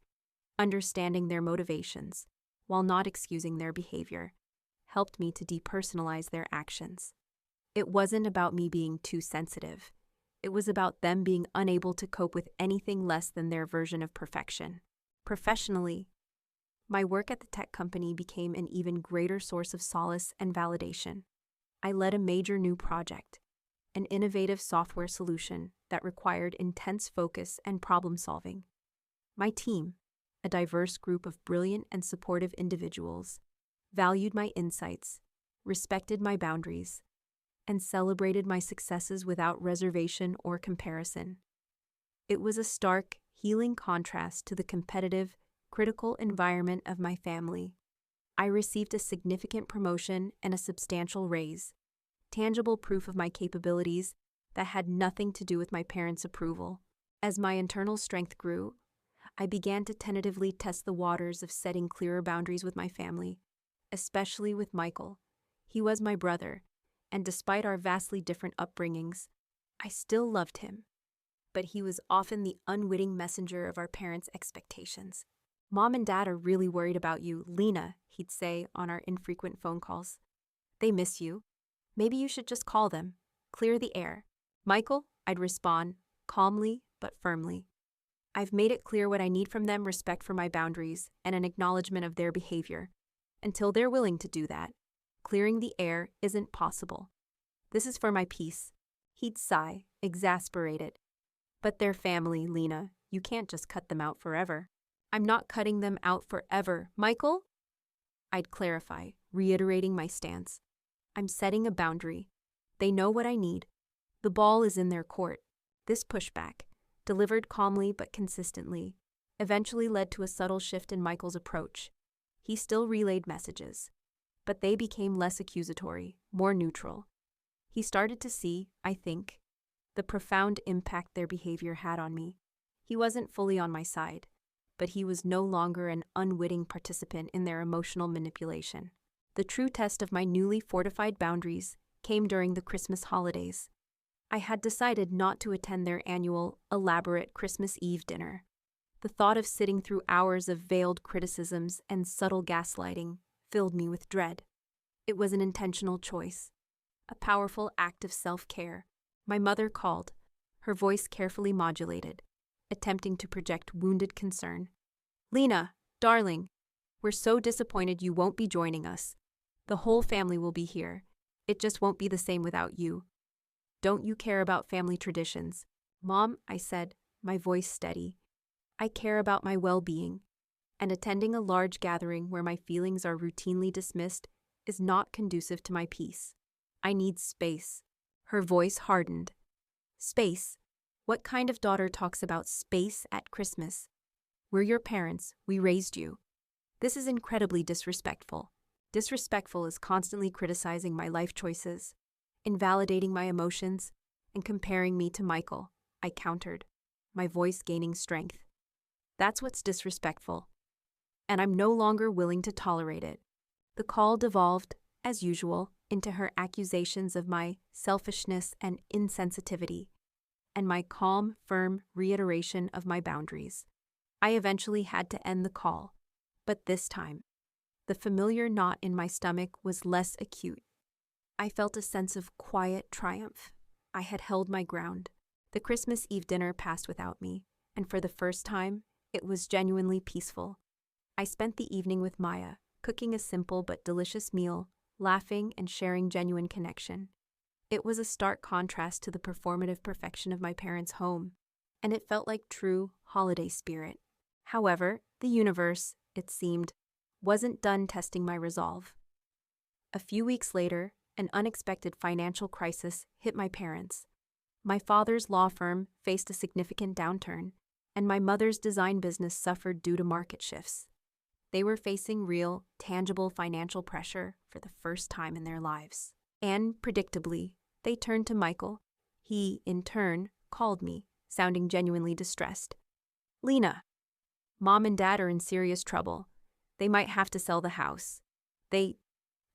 Understanding their motivations, while not excusing their behavior, helped me to depersonalize their actions. It wasn't about me being too sensitive. It was about them being unable to cope with anything less than their version of perfection. Professionally, my work at the tech company became an even greater source of solace and validation. I led a major new project, an innovative software solution that required intense focus and problem solving. My team, a diverse group of brilliant and supportive individuals, valued my insights, respected my boundaries, and celebrated my successes without reservation or comparison. It was a stark, healing contrast to the competitive, critical environment of my family. I received a significant promotion and a substantial raise, tangible proof of my capabilities that had nothing to do with my parents' approval. As my internal strength grew, I began to tentatively test the waters of setting clearer boundaries with my family, especially with Michael. He was my brother, and despite our vastly different upbringings, I still loved him. But he was often the unwitting messenger of our parents' expectations. "Mom and Dad are really worried about you, Lena," he'd say on our infrequent phone calls. "They miss you. Maybe you should just call them. Clear the air." "Michael," I'd respond, calmly but firmly. "I've made it clear what I need from them: respect for my boundaries and an acknowledgement of their behavior. Until they're willing to do that, clearing the air isn't possible. This is for my peace." He'd sigh, exasperated. "But they're family, Lena. You can't just cut them out forever." "I'm not cutting them out forever, Michael," I'd clarify, reiterating my stance. "I'm setting a boundary. They know what I need. The ball is in their court." This pushback, delivered calmly but consistently, eventually led to a subtle shift in Michael's approach. He still relayed messages, but they became less accusatory, more neutral. He started to see, I think, the profound impact their behavior had on me. He wasn't fully on my side, but he was no longer an unwitting participant in their emotional manipulation. The true test of my newly fortified boundaries came during the Christmas holidays. I had decided not to attend their annual, elaborate Christmas Eve dinner. The thought of sitting through hours of veiled criticisms and subtle gaslighting filled me with dread. It was an intentional choice, a powerful act of self-care. My mother called, her voice carefully modulated, attempting to project wounded concern. "Lena, darling, we're so disappointed you won't be joining us. The whole family will be here. It just won't be the same without you. Don't you care about family traditions?" "Mom," I said, my voice steady, "I care about my well-being, and attending a large gathering where my feelings are routinely dismissed is not conducive to my peace. I need space." Her voice hardened. "Space? What kind of daughter talks about space at Christmas? We're your parents. We raised you. This is incredibly disrespectful." Disrespectful is constantly criticizing my life choices, invalidating my emotions, and comparing me to Michael, I countered, my voice gaining strength. "That's what's disrespectful, and I'm no longer willing to tolerate it." The call devolved, as usual, into her accusations of my selfishness and insensitivity, and my calm, firm reiteration of my boundaries. I eventually had to end the call, but this time, the familiar knot in my stomach was less acute. I felt a sense of quiet triumph. I had held my ground. The Christmas Eve dinner passed without me, and for the first time, it was genuinely peaceful. I spent the evening with Maya, cooking a simple but delicious meal, laughing and sharing genuine connection. It was a stark contrast to the performative perfection of my parents' home, and it felt like true holiday spirit. However, the universe, it seemed, wasn't done testing my resolve. A few weeks later, an unexpected financial crisis hit my parents. My father's law firm faced a significant downturn, and my mother's design business suffered due to market shifts. They were facing real, tangible financial pressure for the first time in their lives. And, predictably, they turned to Michael. He, in turn, called me, sounding genuinely distressed. "Lena, Mom and Dad are in serious trouble. They might have to sell the house. They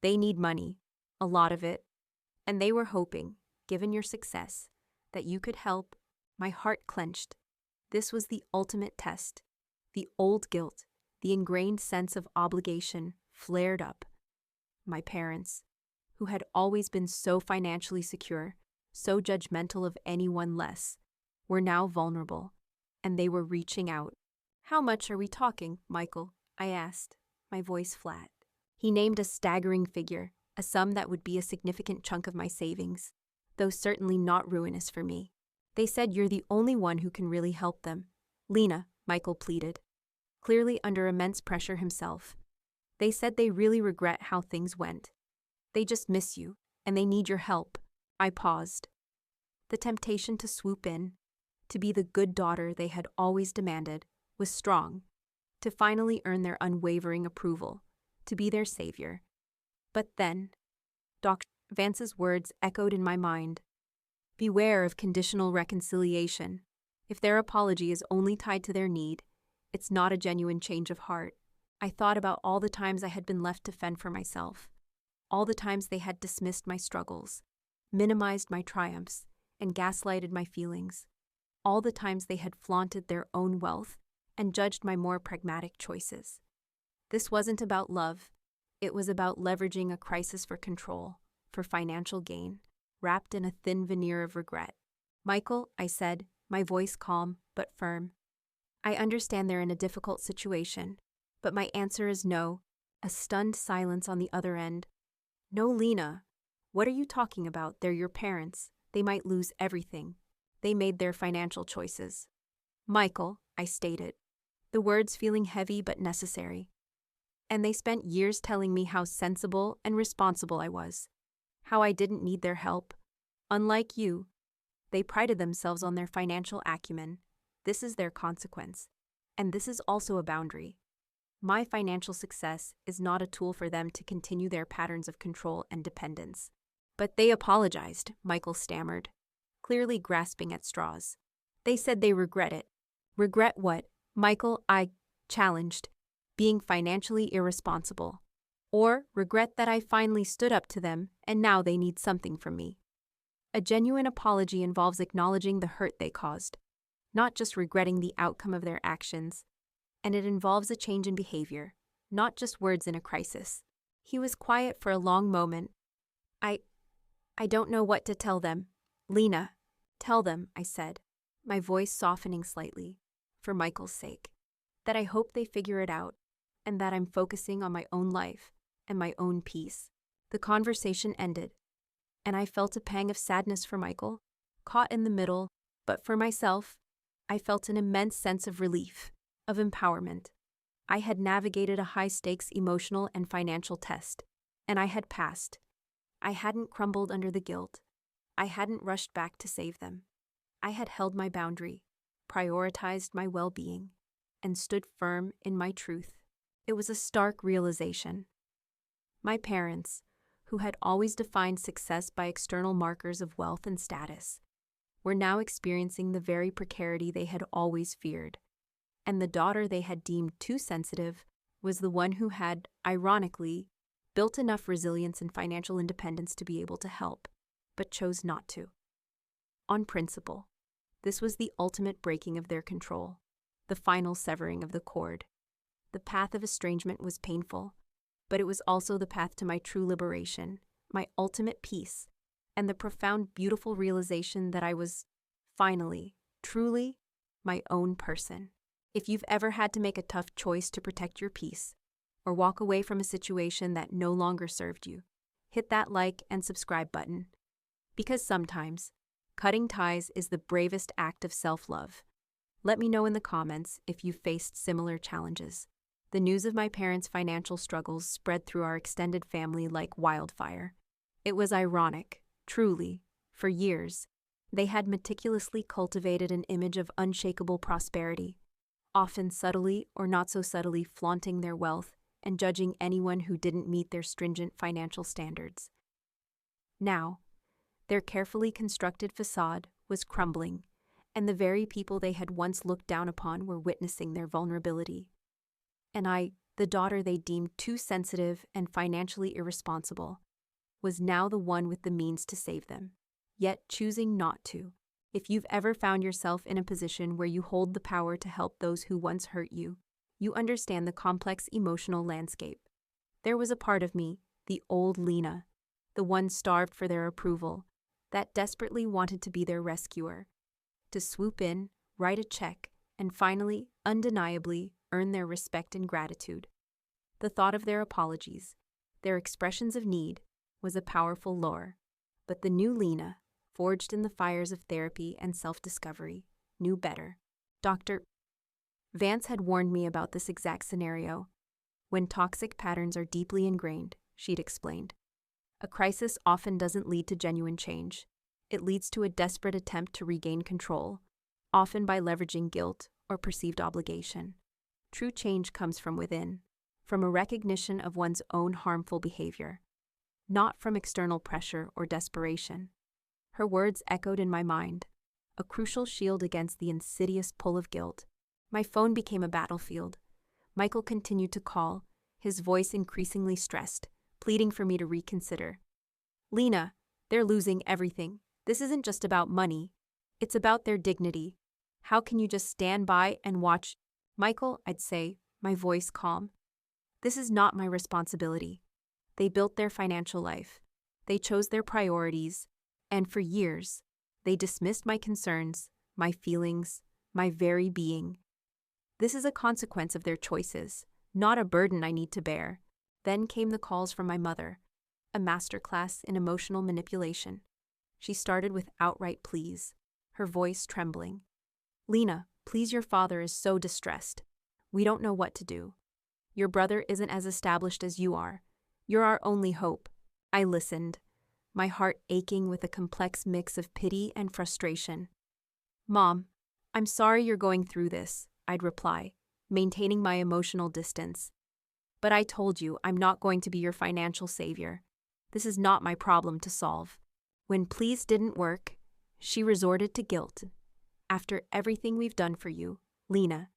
need money, a lot of it, and they were hoping, given your success, that you could help." My heart clenched. This was the ultimate test. The old guilt, the ingrained sense of obligation, flared up. My parents, who had always been so financially secure, so judgmental of anyone less, were now vulnerable, and they were reaching out. "How much are we talking, Michael?" I asked, my voice flat. He named a staggering figure, a sum that would be a significant chunk of my savings, though certainly not ruinous for me. "They said you're the only one who can really help them." "Lena," Michael pleaded, clearly under immense pressure himself. "They said they really regret how things went. They just miss you, and they need your help." I paused. The temptation to swoop in, to be the good daughter they had always demanded, was strong, to finally earn their unwavering approval, to be their savior. But then, Dr. Vance's words echoed in my mind. "Beware of conditional reconciliation. If their apology is only tied to their need, it's not a genuine change of heart." I thought about all the times I had been left to fend for myself, all the times they had dismissed my struggles, minimized my triumphs, and gaslighted my feelings, all the times they had flaunted their own wealth and judged my more pragmatic choices. This wasn't about love. It was about leveraging a crisis for control, for financial gain, wrapped in a thin veneer of regret. "Michael," I said, my voice calm but firm, "I understand they're in a difficult situation, but my answer is no." A stunned silence on the other end. "No, Lena. What are you talking about? They're your parents. They might lose everything. They made their financial choices." "Michael," I stated, the words feeling heavy but necessary. "And they spent years telling me how sensible and responsible I was, how I didn't need their help. Unlike you, they prided themselves on their financial acumen. This is their consequence. And this is also a boundary. My financial success is not a tool for them to continue their patterns of control and dependence." "But they apologized," Michael stammered, clearly grasping at straws. "They said they regret it." "Regret what, Michael?" I challenged. "Being financially irresponsible. Or regret that I finally stood up to them and now they need something from me." A genuine apology involves acknowledging the hurt they caused, not just regretting the outcome of their actions. And it involves a change in behavior, not just words in a crisis. He was quiet for a long moment. I don't know what to tell them." "Lena, tell them," I said, my voice softening slightly, "for Michael's sake, that I hope they figure it out, and that I'm focusing on my own life and my own peace." The conversation ended, and I felt a pang of sadness for Michael, caught in the middle, but for myself, I felt an immense sense of relief, of empowerment. I had navigated a high-stakes emotional and financial test, and I had passed. I hadn't crumbled under the guilt. I hadn't rushed back to save them. I had held my boundary, prioritized my well-being, and stood firm in my truth. It was a stark realization. My parents, who had always defined success by external markers of wealth and status, were now experiencing the very precarity they had always feared. And the daughter they had deemed too sensitive was the one who had, ironically, built enough resilience and financial independence to be able to help, but chose not to. On principle, this was the ultimate breaking of their control, the final severing of the cord. The path of estrangement was painful, but it was also the path to my true liberation, my ultimate peace, and the profound, beautiful realization that I was, finally, truly, my own person. If you've ever had to make a tough choice to protect your peace, or walk away from a situation that no longer served you, hit that like and subscribe button. Because sometimes, cutting ties is the bravest act of self-love. Let me know in the comments if you've faced similar challenges. The news of my parents' financial struggles spread through our extended family like wildfire. It was ironic, truly. For years, they had meticulously cultivated an image of unshakable prosperity, often subtly or not so subtly flaunting their wealth and judging anyone who didn't meet their stringent financial standards. Now, their carefully constructed facade was crumbling, and the very people they had once looked down upon were witnessing their vulnerability. And I, the daughter they deemed too sensitive and financially irresponsible, was now the one with the means to save them, yet choosing not to. If you've ever found yourself in a position where you hold the power to help those who once hurt you, you understand the complex emotional landscape. There was a part of me, the old Lena, the one starved for their approval, that desperately wanted to be their rescuer, to swoop in, write a check, and finally, undeniably, earn their respect and gratitude. The thought of their apologies, their expressions of need, was a powerful lure. But the new Lena, forged in the fires of therapy and self-discovery, knew better. Dr. Vance had warned me about this exact scenario. When toxic patterns are deeply ingrained, she'd explained, a crisis often doesn't lead to genuine change. It leads to a desperate attempt to regain control, often by leveraging guilt or perceived obligation. True change comes from within, from a recognition of one's own harmful behavior, not from external pressure or desperation. Her words echoed in my mind, a crucial shield against the insidious pull of guilt. My phone became a battlefield. Michael continued to call, his voice increasingly stressed, pleading for me to reconsider. Lena, they're losing everything. This isn't just about money. It's about their dignity. How can you just stand by and watch? Michael, I'd say, my voice calm. This is not my responsibility. They built their financial life. They chose their priorities. And for years, they dismissed my concerns, my feelings, my very being. This is a consequence of their choices, not a burden I need to bear. Then came the calls from my mother, a masterclass in emotional manipulation. She started with outright pleas, her voice trembling. Lena, please, your father is so distressed. We don't know what to do. Your brother isn't as established as you are. You're our only hope. I listened, my heart aching with a complex mix of pity and frustration. Mom, I'm sorry you're going through this, I'd reply, maintaining my emotional distance. But I told you I'm not going to be your financial savior. This is not my problem to solve. When pleas didn't work, she resorted to guilt. After everything we've done for you, Lena,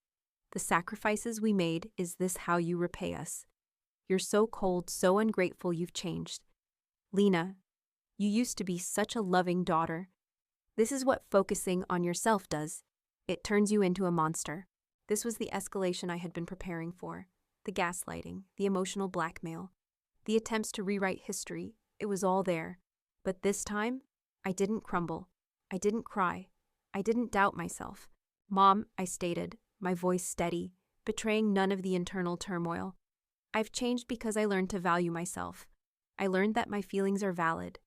the sacrifices we made, is this how you repay us? You're so cold, so ungrateful, you've changed. Lena, you used to be such a loving daughter. This is what focusing on yourself does. It turns you into a monster. This was the escalation I had been preparing for. The gaslighting, the emotional blackmail, the attempts to rewrite history, it was all there. But this time, I didn't crumble. I didn't cry. I didn't doubt myself. Mom, I stated, my voice steady, betraying none of the internal turmoil. I've changed because I learned to value myself. I learned that my feelings are valid.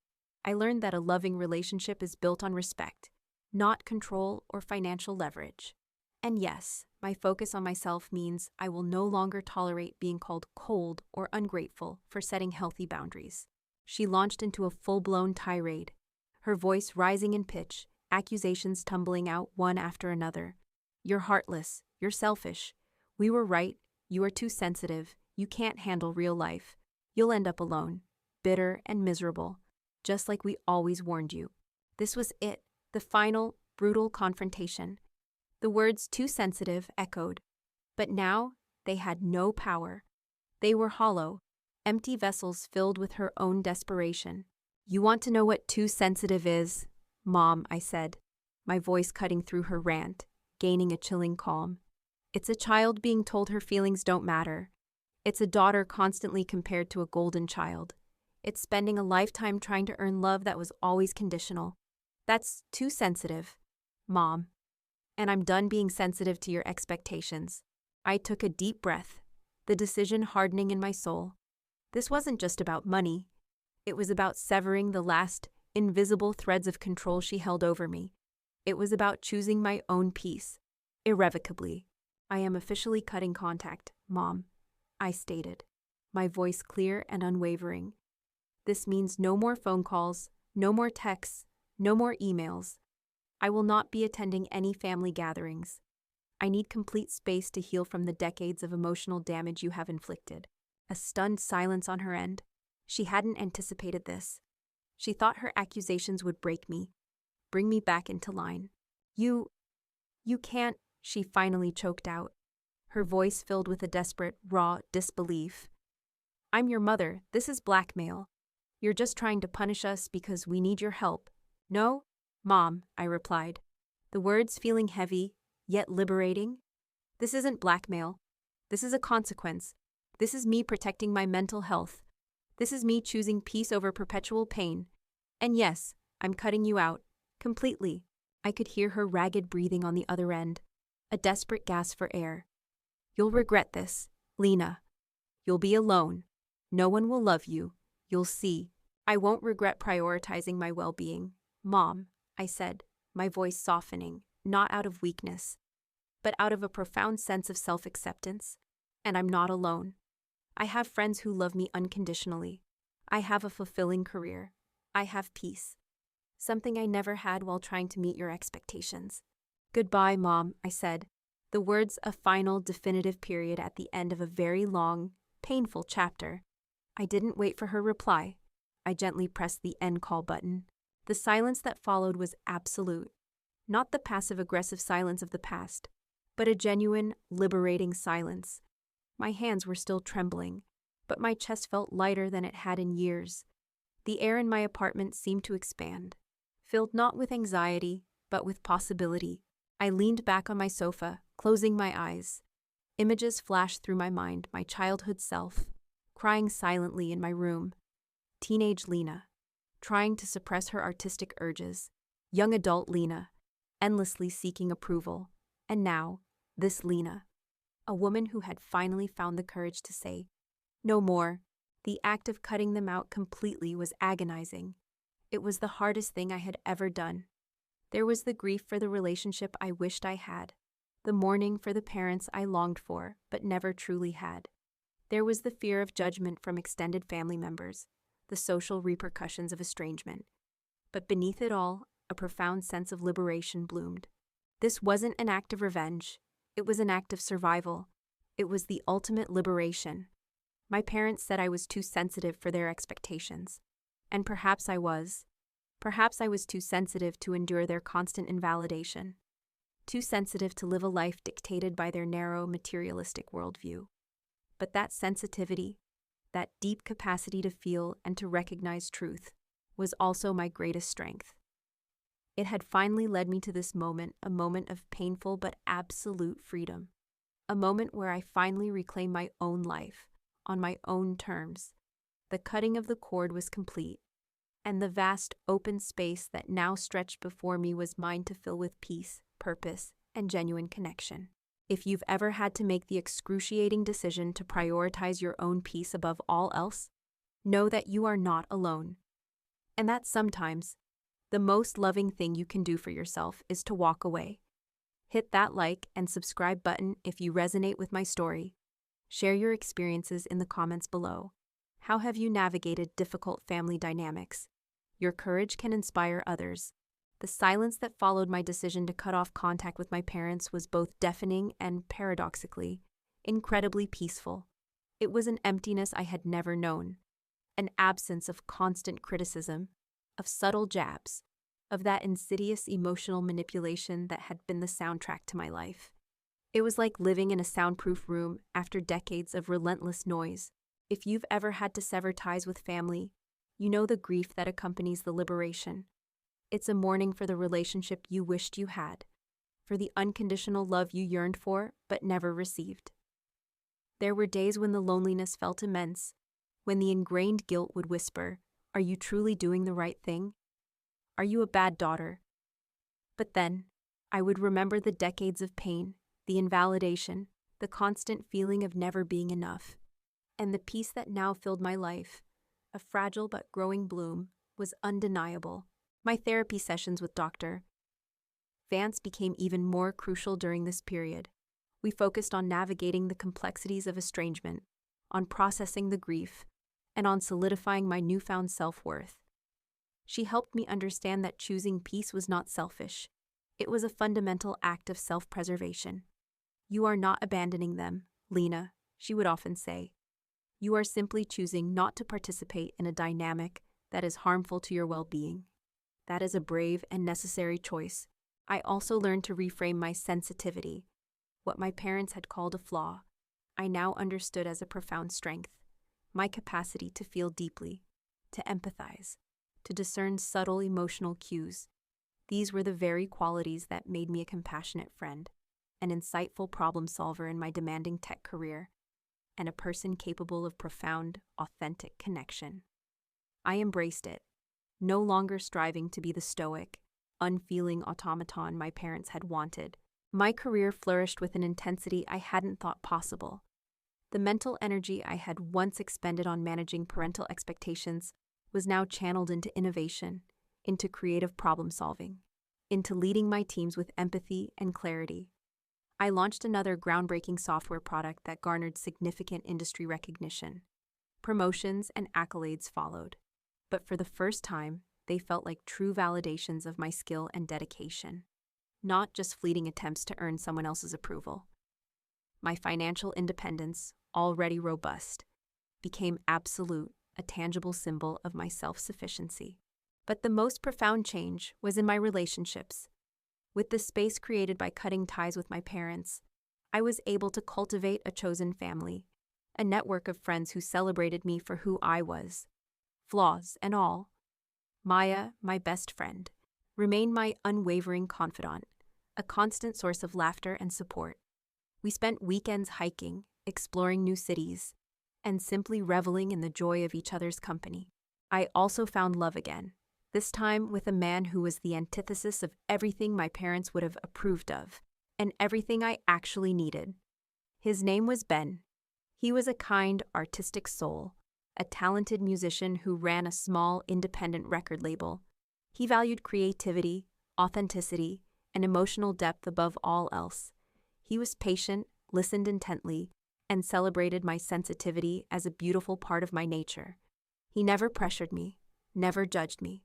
I learned that a loving relationship is built on respect, not control or financial leverage. And yes, my focus on myself means I will no longer tolerate being called cold or ungrateful for setting healthy boundaries. She launched into a full-blown tirade, her voice rising in pitch, accusations tumbling out one after another. You're heartless. You're selfish. We were right. You are too sensitive. You can't handle real life. You'll end up alone, bitter and miserable, just like we always warned you. This was it, the final, brutal confrontation. The words "too sensitive" echoed, but now they had no power. They were hollow, empty vessels filled with her own desperation. You want to know what too sensitive is? Mom, I said, my voice cutting through her rant, gaining a chilling calm. It's a child being told her feelings don't matter. It's a daughter constantly compared to a golden child. It's spending a lifetime trying to earn love that was always conditional. That's too sensitive, Mom. And I'm done being sensitive to your expectations. I took a deep breath, the decision hardening in my soul. This wasn't just about money. It was about severing the last, invisible threads of control she held over me. It was about choosing my own peace, irrevocably. I am officially cutting contact, Mom, I stated, my voice clear and unwavering. This means no more phone calls, no more texts, no more emails. I will not be attending any family gatherings. I need complete space to heal from the decades of emotional damage you have inflicted. A stunned silence on her end. She hadn't anticipated this. She thought her accusations would break me, bring me back into line. You can't, she finally choked out, her voice filled with a desperate, raw disbelief. I'm your mother. This is blackmail. You're just trying to punish us because we need your help. No? Mom, I replied, the words feeling heavy, yet liberating. This isn't blackmail. This is a consequence. This is me protecting my mental health. This is me choosing peace over perpetual pain. And yes, I'm cutting you out. Completely. I could hear her ragged breathing on the other end, a desperate gasp for air. You'll regret this, Lena. You'll be alone. No one will love you. You'll see. I won't regret prioritizing my well-being. Mom, I said, my voice softening, not out of weakness, but out of a profound sense of self-acceptance. And I'm not alone. I have friends who love me unconditionally. I have a fulfilling career. I have peace. Something I never had while trying to meet your expectations. Goodbye, Mom, I said, the words a final, definitive period at the end of a very long, painful chapter. I didn't wait for her reply. I gently pressed the end call button. The silence that followed was absolute. Not the passive-aggressive silence of the past, but a genuine, liberating silence. My hands were still trembling, but my chest felt lighter than it had in years. The air in my apartment seemed to expand, filled not with anxiety, but with possibility. I leaned back on my sofa, closing my eyes. Images flashed through my mind, my childhood self, crying silently in my room. Teenage Lena, trying to suppress her artistic urges. Young adult Lena, endlessly seeking approval. And now, this Lena, a woman who had finally found the courage to say, no more. The act of cutting them out completely was agonizing. It was the hardest thing I had ever done. There was the grief for the relationship I wished I had, the mourning for the parents I longed for but never truly had. There was the fear of judgment from extended family members, the social repercussions of estrangement. But beneath it all, a profound sense of liberation bloomed. This wasn't an act of revenge. It was an act of survival. It was the ultimate liberation. My parents said I was too sensitive for their expectations. And perhaps I was. Perhaps I was too sensitive to endure their constant invalidation. Too sensitive to live a life dictated by their narrow, materialistic worldview. But that sensitivity, that deep capacity to feel and to recognize truth, was also my greatest strength. It had finally led me to this moment, a moment of painful but absolute freedom. A moment where I finally reclaimed my own life, on my own terms. The cutting of the cord was complete, and the vast open space that now stretched before me was mine to fill with peace, purpose, and genuine connection. If you've ever had to make the excruciating decision to prioritize your own peace above all else, know that you are not alone. And that sometimes, the most loving thing you can do for yourself is to walk away. Hit that like and subscribe button if you resonate with my story. Share your experiences in the comments below. How have you navigated difficult family dynamics? Your courage can inspire others. The silence that followed my decision to cut off contact with my parents was both deafening and, paradoxically, incredibly peaceful. It was an emptiness I had never known, an absence of constant criticism, of subtle jabs, of that insidious emotional manipulation that had been the soundtrack to my life. It was like living in a soundproof room after decades of relentless noise. If you've ever had to sever ties with family, you know the grief that accompanies the liberation. It's a mourning for the relationship you wished you had, for the unconditional love you yearned for but never received. There were days when the loneliness felt immense, when the ingrained guilt would whisper, "Are you truly doing the right thing? Are you a bad daughter?" But then, I would remember the decades of pain, the invalidation, the constant feeling of never being enough. And the peace that now filled my life, a fragile but growing bloom, was undeniable. My therapy sessions with Dr. Vance became even more crucial during this period. We focused on navigating the complexities of estrangement, on processing the grief, and on solidifying my newfound self-worth. She helped me understand that choosing peace was not selfish. It was a fundamental act of self-preservation. "You are not abandoning them, Lena," she would often say. "You are simply choosing not to participate in a dynamic that is harmful to your well-being." That is a brave and necessary choice. I also learned to reframe my sensitivity. What my parents had called a flaw, I now understood as a profound strength. My capacity to feel deeply, to empathize, to discern subtle emotional cues. These were the very qualities that made me a compassionate friend, an insightful problem solver in my demanding tech career, and a person capable of profound, authentic connection. I embraced it. no longer striving to be the stoic, unfeeling automaton my parents had wanted. My career flourished with an intensity I hadn't thought possible. The mental energy I had once expended on managing parental expectations was now channeled into innovation, into creative problem solving, into leading my teams with empathy and clarity. I launched another groundbreaking software product that garnered significant industry recognition. Promotions and accolades followed, but for the first time, they felt like true validations of my skill and dedication, not just fleeting attempts to earn someone else's approval. My financial independence, already robust, became absolute, a tangible symbol of my self-sufficiency. But the most profound change was in my relationships. With the space created by cutting ties with my parents, I was able to cultivate a chosen family, a network of friends who celebrated me for who I was, flaws and all. Maya, my best friend, remained my unwavering confidant, a constant source of laughter and support. We spent weekends hiking, exploring new cities, and simply reveling in the joy of each other's company. I also found love again, this time with a man who was the antithesis of everything my parents would have approved of, and everything I actually needed. His name was Ben. He was a kind, artistic soul, a talented musician who ran a small, independent record label. He valued creativity, authenticity, and emotional depth above all else. He was patient, listened intently, and celebrated my sensitivity as a beautiful part of my nature. He never pressured me, never judged me,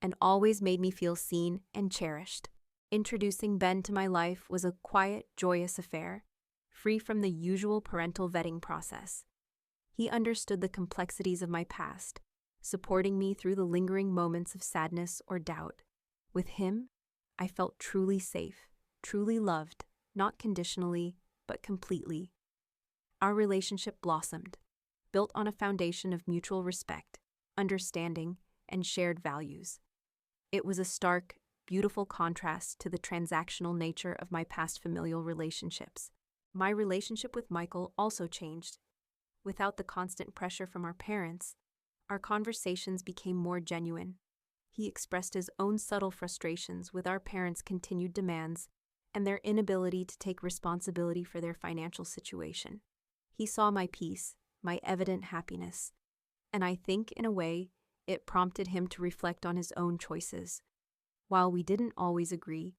and always made me feel seen and cherished. Introducing Ben to my life was a quiet, joyous affair, free from the usual parental vetting process. He understood the complexities of my past, supporting me through the lingering moments of sadness or doubt. With him, I felt truly safe, truly loved, not conditionally, but completely. Our relationship blossomed, built on a foundation of mutual respect, understanding, and shared values. It was a stark, beautiful contrast to the transactional nature of my past familial relationships. My relationship with Michael also changed. Without the constant pressure from our parents, our conversations became more genuine. He expressed his own subtle frustrations with our parents' continued demands and their inability to take responsibility for their financial situation. He saw my peace, my evident happiness, and I think, in a way, it prompted him to reflect on his own choices. While we didn't always agree,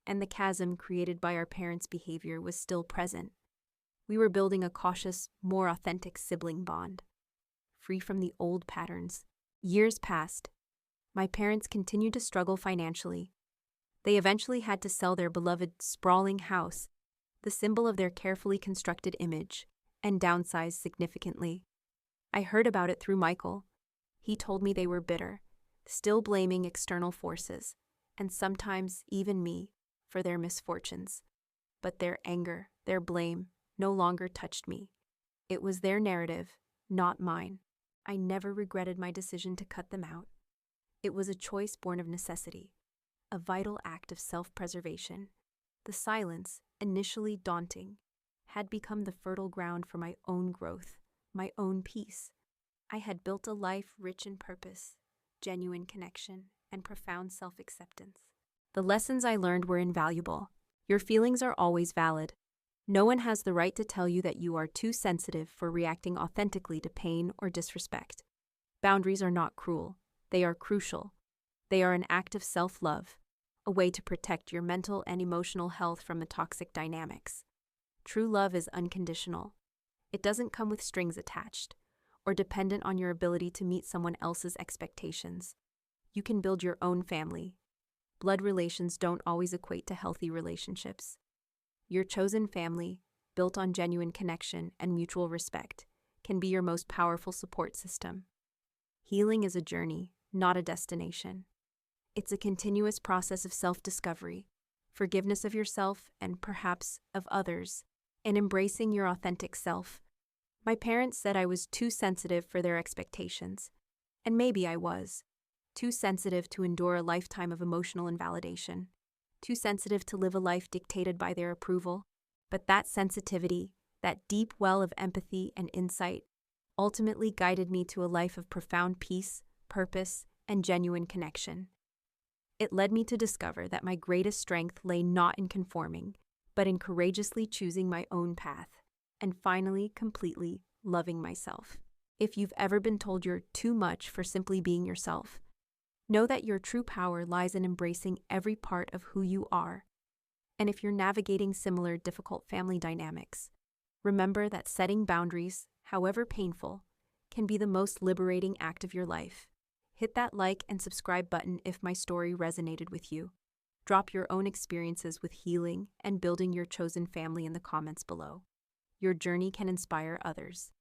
and the chasm created by our parents' behavior was still present, we were building a cautious, more authentic sibling bond, free from the old patterns. Years passed. My parents continued to struggle financially. They eventually had to sell their beloved, sprawling house, the symbol of their carefully constructed image, and downsize significantly. I heard about it through Michael. He told me they were bitter, still blaming external forces, and sometimes even me, for their misfortunes. But their anger, their blame, no longer touched me. It was their narrative, not mine. I never regretted my decision to cut them out. It was a choice born of necessity, a vital act of self-preservation. The silence, initially daunting, had become the fertile ground for my own growth, my own peace. I had built a life rich in purpose, genuine connection, and profound self-acceptance. The lessons I learned were invaluable. Your feelings are always valid. No one has the right to tell you that you are too sensitive for reacting authentically to pain or disrespect. Boundaries are not cruel. They are crucial. They are an act of self-love, a way to protect your mental and emotional health from the toxic dynamics. True love is unconditional. It doesn't come with strings attached, or dependent on your ability to meet someone else's expectations. You can build your own family. Blood relations don't always equate to healthy relationships. Your chosen family, built on genuine connection and mutual respect, can be your most powerful support system. Healing is a journey, not a destination. It's a continuous process of self-discovery, forgiveness of yourself and perhaps of others, and embracing your authentic self. My parents said I was too sensitive for their expectations, and maybe I was. Too sensitive to endure a lifetime of emotional invalidation. Too sensitive to live a life dictated by their approval. But that sensitivity, that deep well of empathy and insight, ultimately guided me to a life of profound peace, purpose, and genuine connection. It led me to discover that my greatest strength lay not in conforming, but in courageously choosing my own path, and finally, completely loving myself. If you've ever been told you're too much for simply being yourself, know that your true power lies in embracing every part of who you are. And if you're navigating similar difficult family dynamics, remember that setting boundaries, however painful, can be the most liberating act of your life. Hit that like and subscribe button if my story resonated with you. Drop your own experiences with healing and building your chosen family in the comments below. Your journey can inspire others.